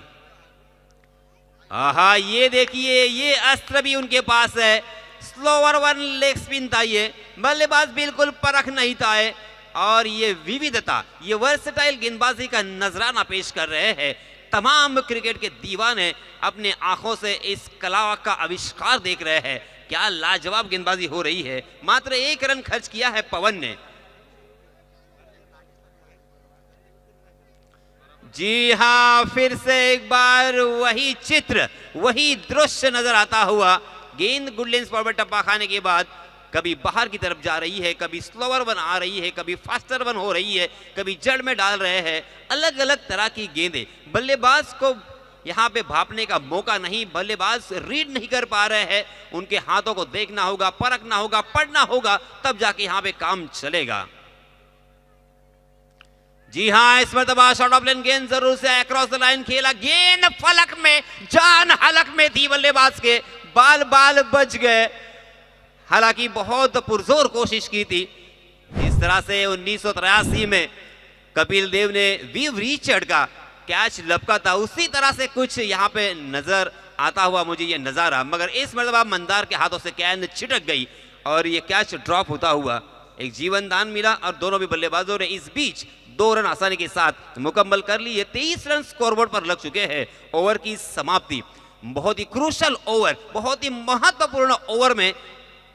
आहा, ये देखिए, ये अस्त्र भी उनके पास है। स्लोवर वन लेग स्पिन था ये, बल्लेबाज बिल्कुल परख नहीं था है, और ये विविधता, ये वर्सेटाइल गेंदबाजी का नजराना पेश कर रहे हैं। तमाम क्रिकेट के दीवाने अपने आंखों से इस कला का आविष्कार देख रहे हैं। क्या लाजवाब गेंदबाजी हो रही है। मात्र 1 रन खर्च किया है पवन ने। जी हां, फिर से एक बार वही चित्र, वही दृश्य नजर आता हुआ। गेंद गुड लेंस फॉरवर्ड टप्पा खाने के बाद कभी बाहर की तरफ जा रही है, कभी स्लोवर वन आ रही है, कभी फास्टर वन हो रही है, कभी जड़ में डाल रहे हैं। अलग अलग तरह की गेंदें, बल्लेबाज को यहां पे भापने का मौका नहीं, बल्लेबाज रीड नहीं कर पा रहे हैं। उनके हाथों को देखना होगा, परखना होगा, पढ़ना होगा, तब जाके यहां पे काम चलेगा। जी हां, इस मरतबा शॉर्ट ऑफ लेन गेंद जरूर से अक्रॉस द लाइन खेला, गेंद फलक में, जान हलक में थी बल्लेबाज के, बाल बाल बच गए। हालांकि बहुत पुरजोर कोशिश की थी। इस तरह से 1983 में कपिल देव ने वीव रिचर्ड का कैच लपका था, उसी तरह से कुछ यहाँ पे नजर आता हुआ मुझे ये नजारा। मगर इस मरतबा मंदार के हाथों से गेंद छिटक गई और ये कैच ड्रॉप होता हुआ एक जीवन दान मिला, और दोनों भी बल्लेबाजों ने इस बीच 2 रन आसानी के साथ मुकम्मल कर लिए। 23 रन स्कोरबोर्ड पर लग चुके हैं। ओवर की समाप्ति, बहुत ही क्रूशल ओवर, बहुत ही महत्वपूर्ण ओवर में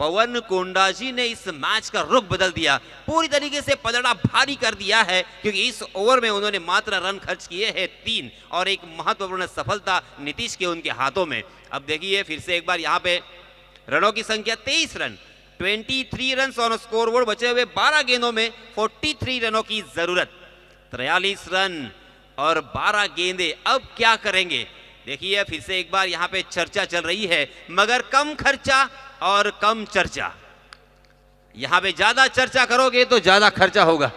पवन कोंडा जी ने इस मैच का रुख बदल दिया, पूरी तरीके से पलड़ा भारी कर दिया है, क्योंकि इस ओवर में उन्होंने मात्र रन खर्च किए हैं 3, और एक महत्वपूर्ण सफलता नीतीश के उनके हाथों में। अब देखिए फिर से एक बार यहाँ पे रनों की संख्या 23 रन, 23 रन ऑन स्कोरबोर्ड, बचे हुए 12 गेंदों में 43 रनों की जरूरत, 43 रन और 12 गेंदें। अब क्या करेंगे? देखिए फिर से एक बार यहाँ पे चर्चा चल रही है, मगर कम खर्चा और कम चर्चा। यहां पे ज्यादा चर्चा करोगे तो ज्यादा खर्चा होगा,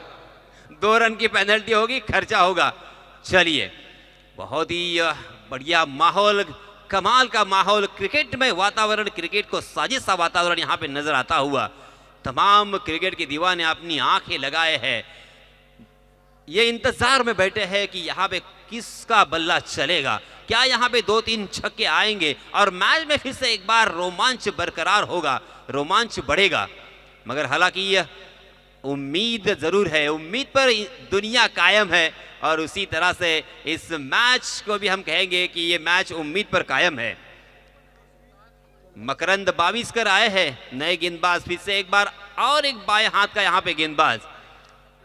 2 रन की पेनल्टी होगी, खर्चा होगा। चलिए, बहुत ही बढ़िया माहौल, कमाल का माहौल, क्रिकेट में वातावरण, क्रिकेट को साजिश सा वातावरण यहां पे नजर आता हुआ। तमाम क्रिकेट के दीवाने अपनी आंखें लगाए हैं, ये इंतजार में बैठे हैं कि यहाँ पे किसका बल्ला चलेगा, क्या यहाँ पे 2-3 छक्के आएंगे और मैच में फिर से एक बार रोमांच बरकरार होगा, रोमांच बढ़ेगा। मगर हालांकि यह उम्मीद जरूर है, उम्मीद पर दुनिया कायम है, और उसी तरह से इस मैच को भी हम कहेंगे कि ये मैच उम्मीद पर कायम है। मकरंद 22 कर आए हैं, नए गेंदबाज, फिर से एक बार और एक बाएं हाथ का यहाँ पे गेंदबाज।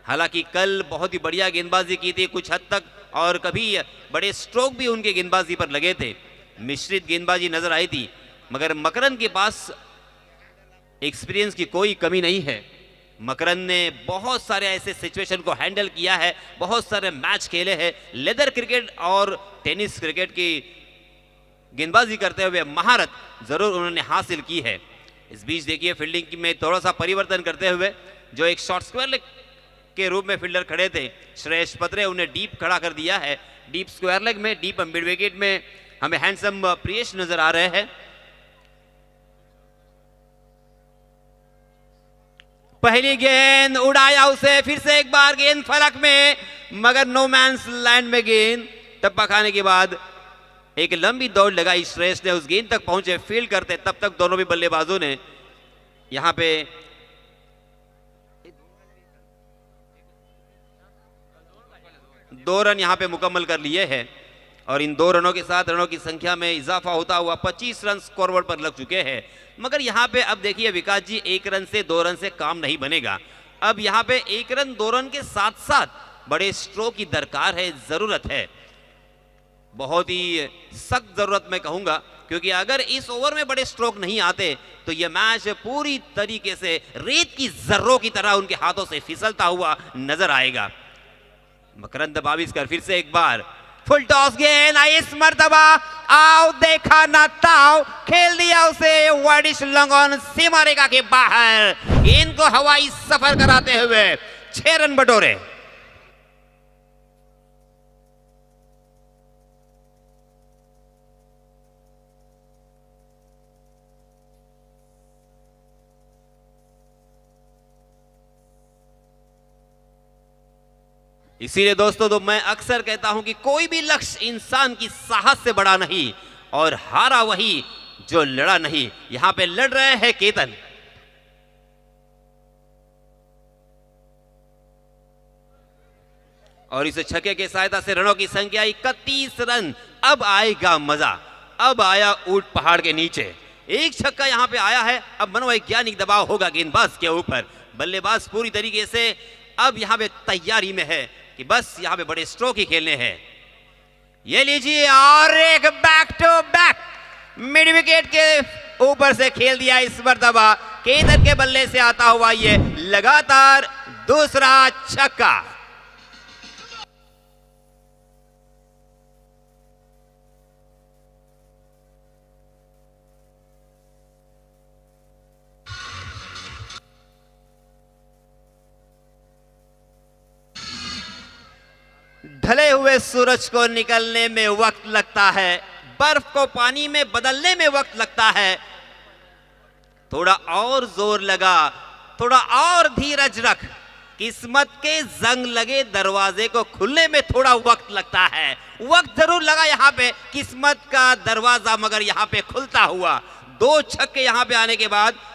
हालांकि कल बहुत ही बढ़िया गेंदबाजी की थी कुछ हद तक, और कभी बड़े स्ट्रोक भी उनके गेंदबाजी पर लगे थे, मिश्रित गेंदबाजी नजर आई थी। मगर मकरंद के पास एक्सपीरियंस की कोई कमी नहीं है। मकरंद ने बहुत सारे ऐसे सिचुएशन को हैंडल किया है, बहुत सारे मैच खेले हैं, लेदर क्रिकेट और टेनिस क्रिकेट की गेंदबाजी करते हुए महारत जरूर उन्होंने हासिल की है। इस बीच देखिए फील्डिंग में थोड़ा सा परिवर्तन करते हुए, जो एक शॉर्ट स्क्वायर लेग के रूप में फील्डर खड़े थे श्रेयस पत्रे, उन्हें डीप खड़ा कर दिया है। डीप स्क्वायर लेग में, डीप मिड विकेट में हमें हैंडसम प्रियेश नजर आ रहे हैं। पहली गेंद उड़ाया उसे, फिर से एक बार गेंद फलक में, मगर नो मैंस लैंड में गेंद टप्पा खाने के बाद एक लंबी दौड़ लगाई श्रेयस ने, उस गेंद तक पहुंचे फील्ड करते, तब तक दोनों भी बल्लेबाजों ने यहां पे 2 रन यहां पे मुकम्मल कर लिए हैं, और इन 2 रनों के साथ रनों की संख्या में इजाफा होता हुआ 25 रन स्कोरबोर्ड पर लग चुके हैं। मगर यहां पे अब देखिए विकास जी, 1 रन से 2 रन से काम नहीं बनेगा। अब यहां पे 1 रन 2 रन के साथ साथ बड़े स्ट्रोक की दरकार है, जरूरत है, बहुत ही सख्त जरूरत मैं कहूंगा, क्योंकि अगर इस ओवर में बड़े स्ट्रोक नहीं आते तो यह मैच पूरी तरीके से रेत की जर्रों की तरह उनके हाथों से फिसलता हुआ नजर आएगा। मकरंद 22 कर फिर से एक बार फुल टॉस गेंद, इस मर्तबा आओ देखा ना ताओ, खेल दिया उसे वाइडिश लॉन्ग ऑन सीमा रेखा के बाहर, गेंद को हवाई सफर कराते हुए 6 रन बटोरे। इसीलिए दोस्तों तो मैं अक्सर कहता हूं कि कोई भी लक्ष्य इंसान की साहस से बड़ा नहीं, और हारा वही जो लड़ा नहीं। यहां पे लड़ रहे हैं केतन। और इस छक्के की सहायता से रनों की संख्या 31 रन। अब आएगा मजा, अब आया ऊंट पहाड़ के नीचे। एक छक्का यहां पे आया है, अब मनोवैज्ञानिक दबाव होगा गेंदबाज के ऊपर। बल्लेबाज पूरी तरीके से अब यहां पे तैयारी में है कि बस यहां पे बड़े स्ट्रोक ही खेलने हैं। ये लीजिए, और एक back to back mid wicket के ऊपर से खेल दिया इस मर्तबा। केतन के बल्ले से आता हुआ ये लगातार दूसरा छक्का। ढले हुए सूरज को निकलने में वक्त लगता है, बर्फ को पानी में बदलने में वक्त लगता है। थोड़ा और जोर लगा, थोड़ा और धीरज रख, किस्मत के जंग लगे दरवाजे को खुलने में थोड़ा वक्त लगता है। वक्त जरूर लगा यहां पे किस्मत का दरवाजा, मगर यहां पे खुलता हुआ। 2 छक्के यहां पे आने के बाद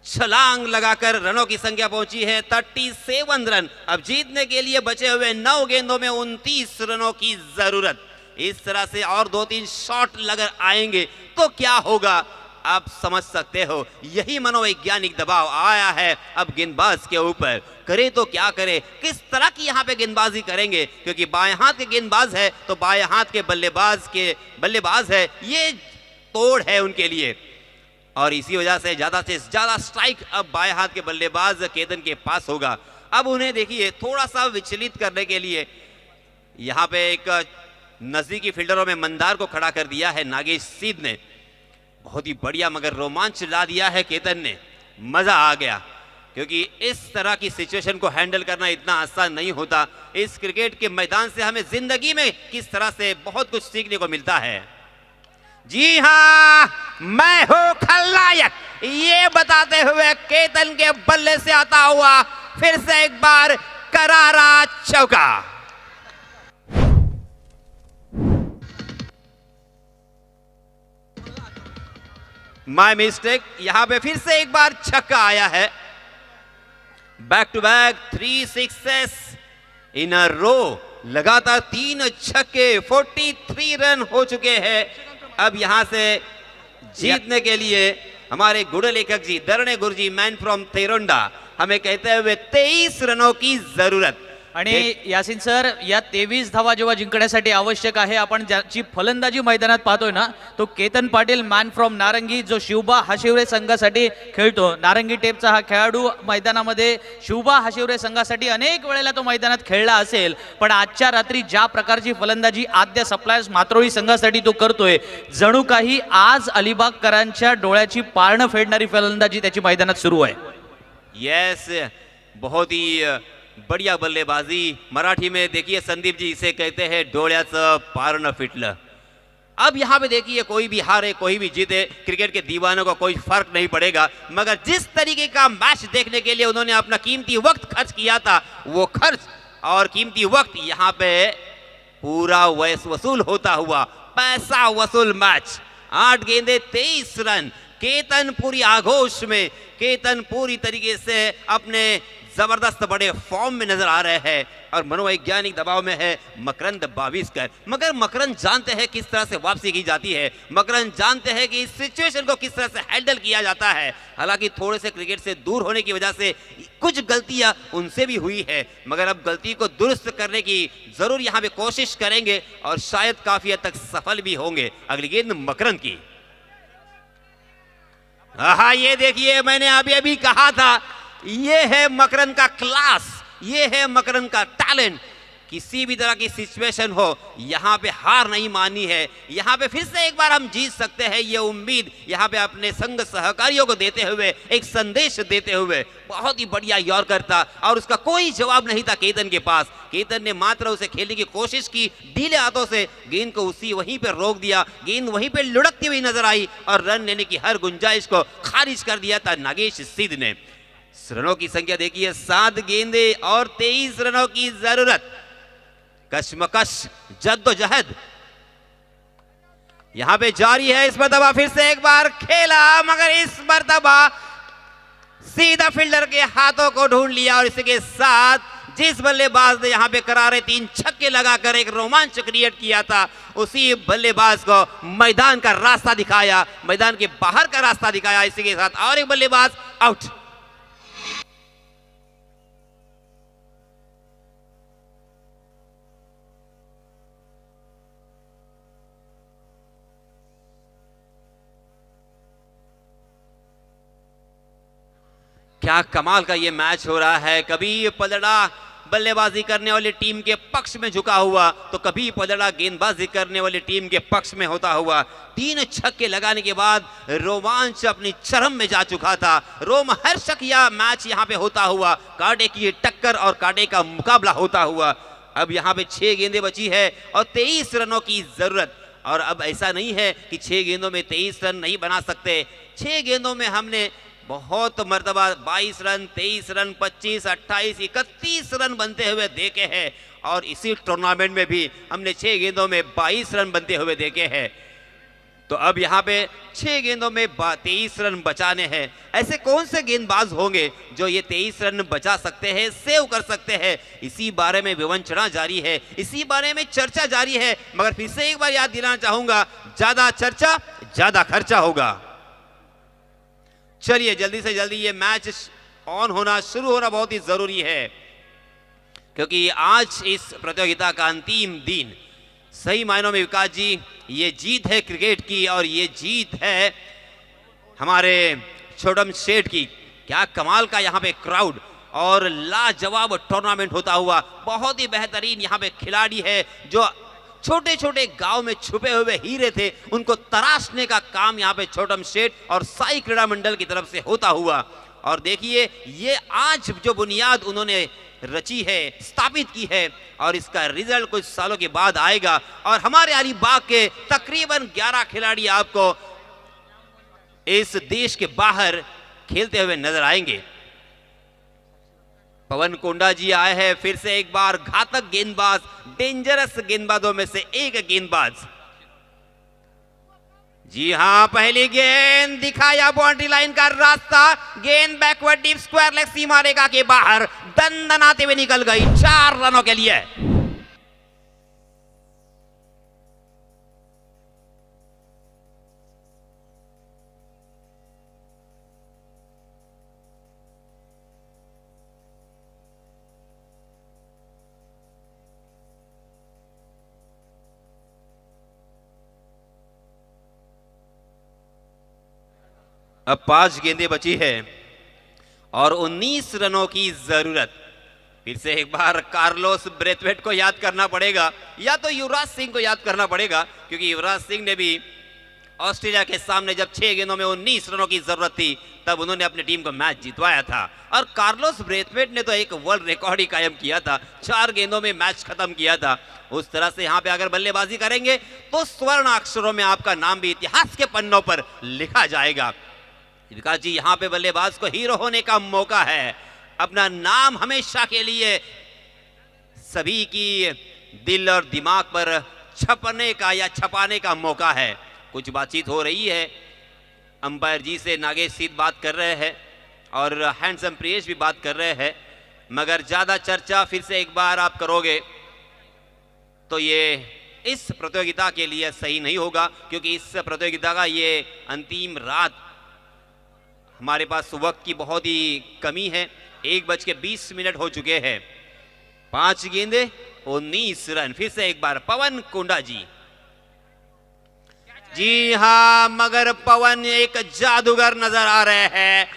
छलांग लगाकर रनों की संख्या पहुंची है 37 रन। अब जीतने के लिए बचे हुए 9 गेंदों में 29 रनों की जरूरत। इस तरह से और 2-3 शॉट लगर आएंगे तो क्या होगा, आप समझ सकते हो। यही मनोवैज्ञानिक दबाव आया है अब गेंदबाज के ऊपर। करे तो क्या करे, किस तरह की यहां पे गेंदबाजी करेंगे, क्योंकि बाएं हाथ के गेंदबाज है तो बाएं हाथ के बल्लेबाज है, ये तोड़ है उनके लिए। और इसी वजह से ज्यादा स्ट्राइक अब बाएं हाथ के बल्लेबाज केतन के पास होगा। अब उन्हें देखिए थोड़ा सा विचलित करने के लिए यहां पे एक नजदीकी फील्डरों में मंदार को खड़ा कर दिया है नागेश सीध ने। बहुत ही बढ़िया मगर रोमांच ला दिया है केतन ने। मजा आ गया, क्योंकि इस तरह की सिचुएशन को हैंडल करना इतना आसान नहीं होता। इस क्रिकेट के मैदान से हमें जिंदगी में किस तरह से बहुत कुछ सीखने को मिलता है। जी हां, मैं हूं खलनायक, ये बताते हुए केतन के बल्ले से आता हुआ फिर से एक बार करारा चौका। माय मिस्टेक, यहां पे फिर से एक बार छक्का आया है। Back to back 3 sixes in a row, लगातार 3 छक्के, 43 रन हो चुके हैं। अब यहां से जीतने के लिए हमारे गुड़ लेखक जी दरणे गुरुजी मैन फ्रॉम तेरोंडा हमें कहते हुए 23 रनों की जरूरत। आणि यासिन सर, या 23 धावा जेव्हा जिंकण्यासाठी आवश्यक आहे, आपण ज्याची फलंदाजी मैदानात पाहतोय ना, तो केतन पाटील मॅन फ्रॉम नारंगी, जो शिवबा हाशिवरे संघासाठी खेळतो। नारंगी टेपचा हा खेळाडू मैदानामध्ये शिवबा हाशिवरे संघासाठी अनेक वेळेला तो मैदानात खेळला असेल, पण आजच्या रात्री ज्या प्रकारची फलंदाजी आद्य सप्लायर्स मात्रोळी संघासाठी तो करतोय, जणू काही आज अलिबागकरांच्या डोळ्याची पारणं फेडणारी फलंदाजी त्याची मैदानात सुरू आहे। यस, बहुत ही बढ़िया बल्लेबाजी। मराठी में देखिए संदीप जी इसे कहते हैं डोळ्याचं पारणं फिटलं। अब यहां पे देखिए कोई भी हारे कोई भी जीते, क्रिकेट के दीवानों को कोई फर्क नहीं पड़ेगा, मगर जिस तरीके का मैच देखने के लिए उन्होंने अपना कीमती वक्त खर्च किया था, वो खर्च और कीमती वक्त यहां पे पूरा वसूल होता हुआ, पैसा वसूल मैच। 8 गेंदे 23 रन। केतन पूरी आगोश में, केतन पूरी तरीके से अपने जबरदस्त बड़े फॉर्म में नजर आ रहे हैं और मनोवैज्ञानिक दबाव में है मकरंद बाविस्कर। मगर मकरंद जानते हैं किस तरह से वापसी की जाती है, मकरंद जानते हैं कि इस सिचुएशन को किस तरह से हैंडल किया जाता है। हालांकि थोड़े से क्रिकेट से दूर होने की वजह से कुछ गलतियां उनसे भी हुई है, मगर अब गलती को दुरुस्त करने की जरूर यहां पे कोशिश करेंगे और शायद काफी हद तक सफल भी होंगे। अगली गेंद मकरंद की। हाँ, ये देखिए, मैंने अभी कहा था, ये है मकरंद का क्लास, ये है मकरंद का टैलेंट। किसी भी तरह की सिचुएशन हो, यहां पे हार नहीं माननी है, यहां पे फिर से एक बार हम जीत सकते हैं, ये उम्मीद यहां पे अपने संग सहकारियों को देते हुए, एक संदेश देते हुए। बहुत ही बढ़िया यॉर्कर था और उसका कोई जवाब नहीं था केतन के पास। केतन ने मात्र उसे खेलने की कोशिश की, ढीले हाथों से गेंद को वहीं पे रोक दिया। गेंद वहीं पे लुढ़कती हुई नजर आई और रन लेने की हर गुंजाइश को खारिज कर दिया था नागेश सीध ने। रनों की संख्या देखिए 7 गेंदे और 23 रनों की जरूरत। कशमकश जद्दोजहद यहां पे जारी है। इस मरतबा फिर से एक बार खेला, मगर इस मरतबा सीधा फील्डर के हाथों को ढूंढ लिया और इसके साथ जिस बल्लेबाज ने यहां पे करारे 3 छक्के लगाकर एक रोमांच क्रिएट किया था, उसी बल्लेबाज को मैदान का रास्ता दिखाया, मैदान के बाहर का रास्ता दिखाया। इसी के साथ और एक बल्लेबाज आउट। क्या कमाल का ये मैच हो रहा है। कभी पलड़ा बल्लेबाजी करने वाली टीम के पक्ष में झुका हुआ, तो कभी पलड़ा गेंदबाजी करने वाली टीम के पक्ष में होता हुआ। 3 छक्के लगाने के बाद रोमांच अपनी चरम में जा चुका था। रोमहर्षक यह मैच यहाँ पे होता हुआ, कांटे की टक्कर और कांटे का मुकाबला होता हुआ। अब यहाँ पे 6 गेंदें बची है और 23 रनों की जरूरत। और अब ऐसा नहीं है कि 6 गेंदों में 23 रन नहीं बना सकते। 6 गेंदों में हमने बहुत मर्तबा 22 रन, 23 रन, 25, 28, 31 रन बनते हुए देखे हैं। और इसी टूर्नामेंट में भी हमने 6 गेंदों में 22 रन बनते हुए देखे हैं। तो अब यहाँ पे 6 गेंदों में 23 रन बचाने हैं। ऐसे कौन से गेंदबाज होंगे जो ये 23 रन बचा सकते हैं, सेव कर सकते हैं? इसी बारे में विवंचना जारी है, इसी बारे में चर्चा जारी है। मगर फिर से एक बार याद दिलाना चाहूंगा, ज्यादा चर्चा ज्यादा खर्चा होगा। चलिए जल्दी से जल्दी ये मैच ऑन होना, शुरू होना बहुत ही जरूरी है, क्योंकि आज इस प्रतियोगिता का अंतिम दिन। सही मायनों में विकास जी, ये जीत है क्रिकेट की और ये जीत है हमारे छोटम शेठ की। क्या कमाल का यहाँ पे क्राउड और लाजवाब टूर्नामेंट होता हुआ। बहुत ही बेहतरीन यहाँ पे खिलाड़ी है, जो छोटे छोटे गांव में छुपे हुए हीरे थे, उनको तराशने का काम यहाँ पे छोटम शेठ और साई क्रीड़ा मंडल की तरफ से होता हुआ। और देखिए ये आज जो बुनियाद उन्होंने रची है, स्थापित की है, और इसका रिजल्ट कुछ सालों के बाद आएगा और हमारे अलीबाग के तकरीबन 11 खिलाड़ी आपको इस देश के बाहर खेलते हुए नजर आएंगे। पवन कोंडा जी आए हैं, फिर से एक बार घातक गेंदबाज, डेंजरस गेंदबाजों में से एक गेंदबाज। जी हां, पहली गेंद दिखाया बाउंड्री लाइन का रास्ता, गेंद बैकवर्ड डीप स्क्वायर लेग सीमा रेखा के बाहर दंदनाते हुए निकल गई 4 रनों के लिए। अब 5 गेंदें बची है और 19 रनों की जरूरत। फिर से एक बार कार्लोस ब्रेथवेट को याद करना पड़ेगा, या तो युवराज सिंह को याद करना पड़ेगा, क्योंकि युवराज सिंह ने भी ऑस्ट्रेलिया के सामने जब 6 गेंदों में 19 रनों की जरूरत थी, तब उन्होंने अपनी टीम को मैच जितवाया था। और कार्लोस ब्रेथवेट ने तो एक वर्ल्ड रिकॉर्ड ही कायम किया था, 4 गेंदों में मैच खत्म किया था। उस तरह से यहाँ पे अगर बल्लेबाजी करेंगे तो स्वर्ण अक्षरों में आपका नाम भी इतिहास के पन्नों पर लिखा जाएगा। विकास जी, यहाँ पे बल्लेबाज को हीरो होने का मौका है, अपना नाम हमेशा के लिए सभी की दिल और दिमाग पर छपने का या छपाने का मौका है। कुछ बातचीत हो रही है, अंपायर जी से नागेश सीध बात कर रहे हैं और हैंडसम प्रियेश भी बात कर रहे हैं, मगर ज्यादा चर्चा फिर से एक बार आप करोगे तो ये इस प्रतियोगिता के लिए सही नहीं होगा, क्योंकि इस प्रतियोगिता का ये अंतिम रात, हमारे पास वक्त की बहुत ही कमी है। 1:20 हो चुके हैं। 5 गेंदे 19 रन। फिर से एक बार पवन कोंडा जी। जी हां, मगर पवन एक जादूगर नजर आ रहे हैं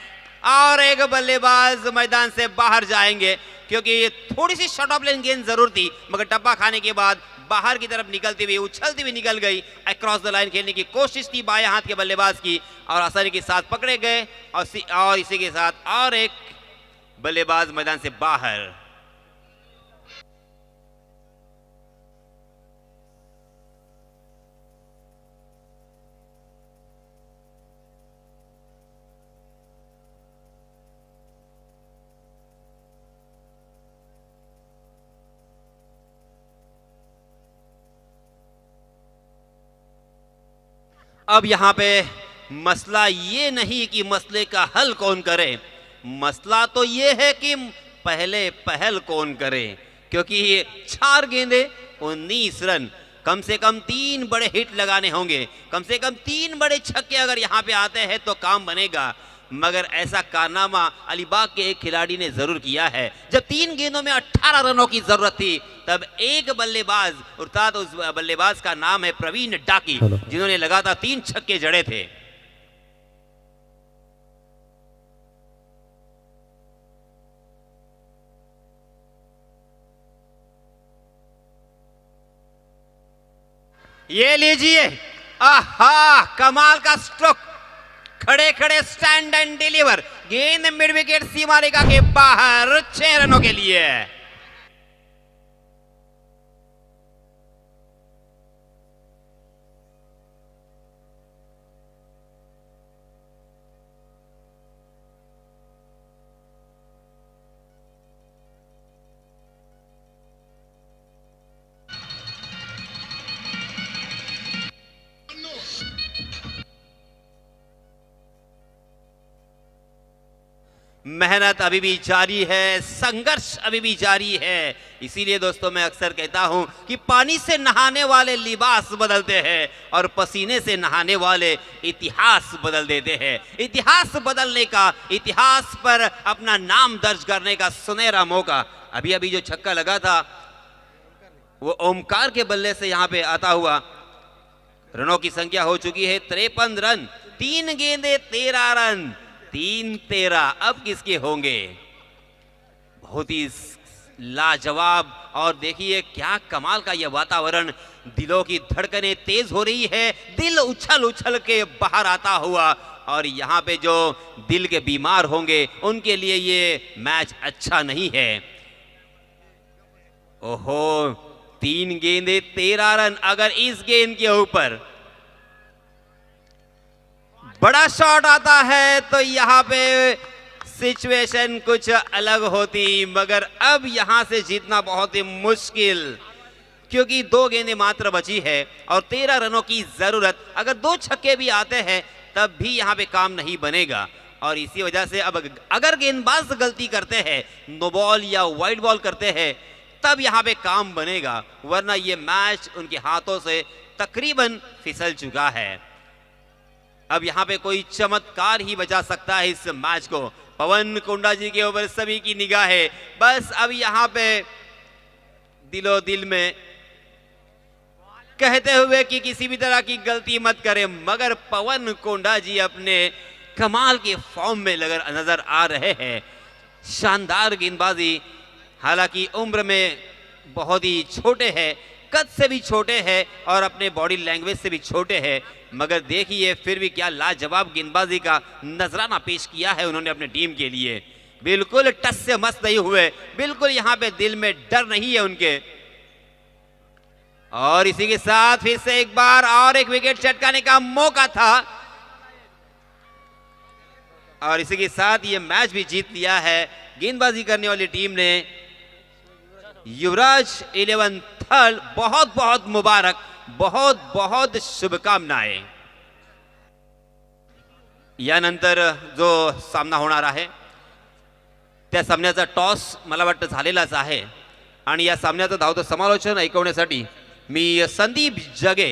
और एक बल्लेबाज मैदान से बाहर जाएंगे, क्योंकि थोड़ी सी शॉर्ट ऑफ लेन गेंद जरूर थी, मगर टप्पा खाने के बाद बाहर की तरफ निकलती हुई, उछलती हुई निकल गई। अक्रॉस द लाइन खेलने की कोशिश थी बाएं हाथ के बल्लेबाज की और आसानी के साथ पकड़े गए और इसी के साथ और एक बल्लेबाज मैदान से बाहर। अब यहाँ पे मसला ये नहीं कि मसले का हल कौन करे, मसला तो ये है कि पहले पहल कौन करे, क्योंकि ये 4 गेंदे 19 रन, कम से कम 3 बड़े हिट लगाने होंगे, कम से कम 3 बड़े छक्के अगर यहाँ पे आते हैं तो काम बनेगा। मगर ऐसा कारनामा अलीबाग के एक खिलाड़ी ने जरूर किया है। जब 3 गेंदों में 18 रनों की जरूरत थी तब एक बल्लेबाज, अर्थात उस बल्लेबाज का नाम है प्रवीण डाकी, जिन्होंने लगातार 3 छक्के जड़े थे। ये लीजिए, आहा, कमाल का स्ट्रोक, खड़े खड़े स्टैंड एंड डिलीवर, गेंद मिड विकेट सीमा रेखा के बाहर 6 रनों के लिए। मेहनत अभी भी जारी है, संघर्ष अभी भी जारी है। इसीलिए दोस्तों मैं अक्सर कहता हूं कि पानी से नहाने वाले लिबास बदलते हैं और पसीने से नहाने वाले इतिहास बदल देते हैं। इतिहास बदलने का, इतिहास पर अपना नाम दर्ज करने का सुनहरा मौका। अभी अभी जो छक्का लगा था वो ओमकार के बल्ले से यहां पे आता हुआ। रनों की संख्या हो चुकी है 53 रन, 3 गेंदे 13 रन, 3-13। अब किसके होंगे? बहुत ही लाजवाब। और देखिए क्या कमाल का यह वातावरण, दिलों की धड़कनें तेज हो रही है, दिल उछल उछल के बाहर आता हुआ। और यहाँ पे जो दिल के बीमार होंगे उनके लिए ये मैच अच्छा नहीं है। ओहो, 3 गेंदे 13 रन। अगर इस गेंद के ऊपर बड़ा शॉट आता है तो यहाँ पे सिचुएशन कुछ अलग होती, मगर अब यहां से जीतना बहुत ही मुश्किल, क्योंकि 2 गेंदें मात्र बची है और 13 रनों की जरूरत। अगर 2 छक्के भी आते हैं तब भी यहां पे काम नहीं बनेगा। और इसी वजह से अब अगर गेंदबाज गलती करते हैं, नो बॉल या वाइड बॉल करते हैं, तब यहां पे काम बनेगा, वरना ये मैच उनके हाथों से तकरीबन फिसल चुका है। अब यहाँ पे कोई चमत्कार ही बचा सकता है इस मैच को। पवन कोंडा जी के ऊपर सभी की निगाह है। बस अब यहाँ पे दिलो दिल में कहते हुए कि किसी भी तरह की गलती मत करें, मगर पवन कोंडा जी अपने कमाल के फॉर्म में नजर आ रहे हैं। शानदार गेंदबाजी, हालांकि उम्र में बहुत ही छोटे हैं, कद से भी छोटे हैं और अपने बॉडी लैंग्वेज से भी छोटे हैं, मगर देखिए फिर भी क्या लाजवाब गेंदबाजी का नजराना पेश किया है उन्होंने अपने टीम के लिए। बिल्कुल टस से मस नहीं हुए, बिल्कुल यहां पे दिल में डर नहीं है उनके। और इसी के साथ फिर से एक बार और एक विकेट चटकाने का मौका था और इसी के साथ ये मैच भी जीत लिया है गेंदबाजी करने वाली टीम ने। युवराज 11 थर्ड, बहुत बहुत मुबारक, बहुत बहुत शुभकामनाएं। यानंतर जो सामना होणार आहे त्या सामन्याचा टॉस मला वाटतं झालेलाच आहे आणि या सामन्याचं धावतं समालोचन ऐकवण्यासाठी मी संदीप जगे,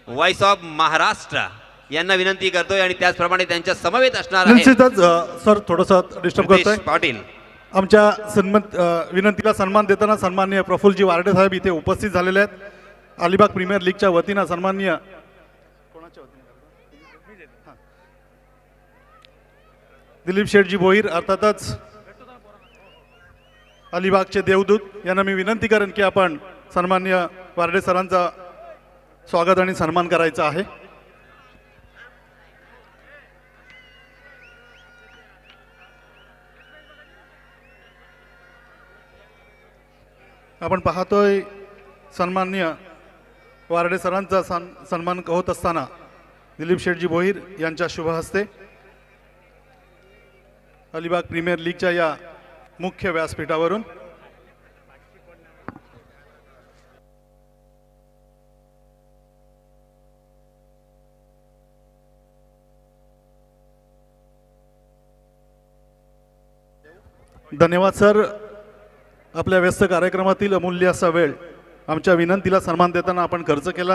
व्हॉइस ऑफ महाराष्ट्र यांना विनंती करतोय आणि त्याचप्रमाणे त्यांच्या समवेत असणार आहे निश्चितच सर थोडंसं डिस्टर्ब करतोय पाटील। आमच्या विनंतीला सन्मान देताना सन्माननीय प्रफुल्लजी वारडे साहेब इथे उपस्थित झालेले आहेत। अलिबाग प्रीमियर लीगच्या वतीनं सन्माननीय दिलीप शेठजी भोईर अर्थातच अलिबागचे देवदूत यांना मी विनंती करेन की आपण सन्माननीय वारडे सरांचा स्वागत आणि सन्मान करायचा आहे। आपण पाहतोय सन्माननीय वारडे सरांचा सन्मान होत असताना दिलीप शेठजी भोईर यांच्या शुभ हस्ते अलिबाग प्रीमियर लीगच्या या मुख्य व्यासपीठावरून धन्यवाद सर. आपल्या व्यस्त कार्यक्रमातील अमूल्य असा वेळ आमच्या विनंतीला सन्मान देताना आपण खर्च केला.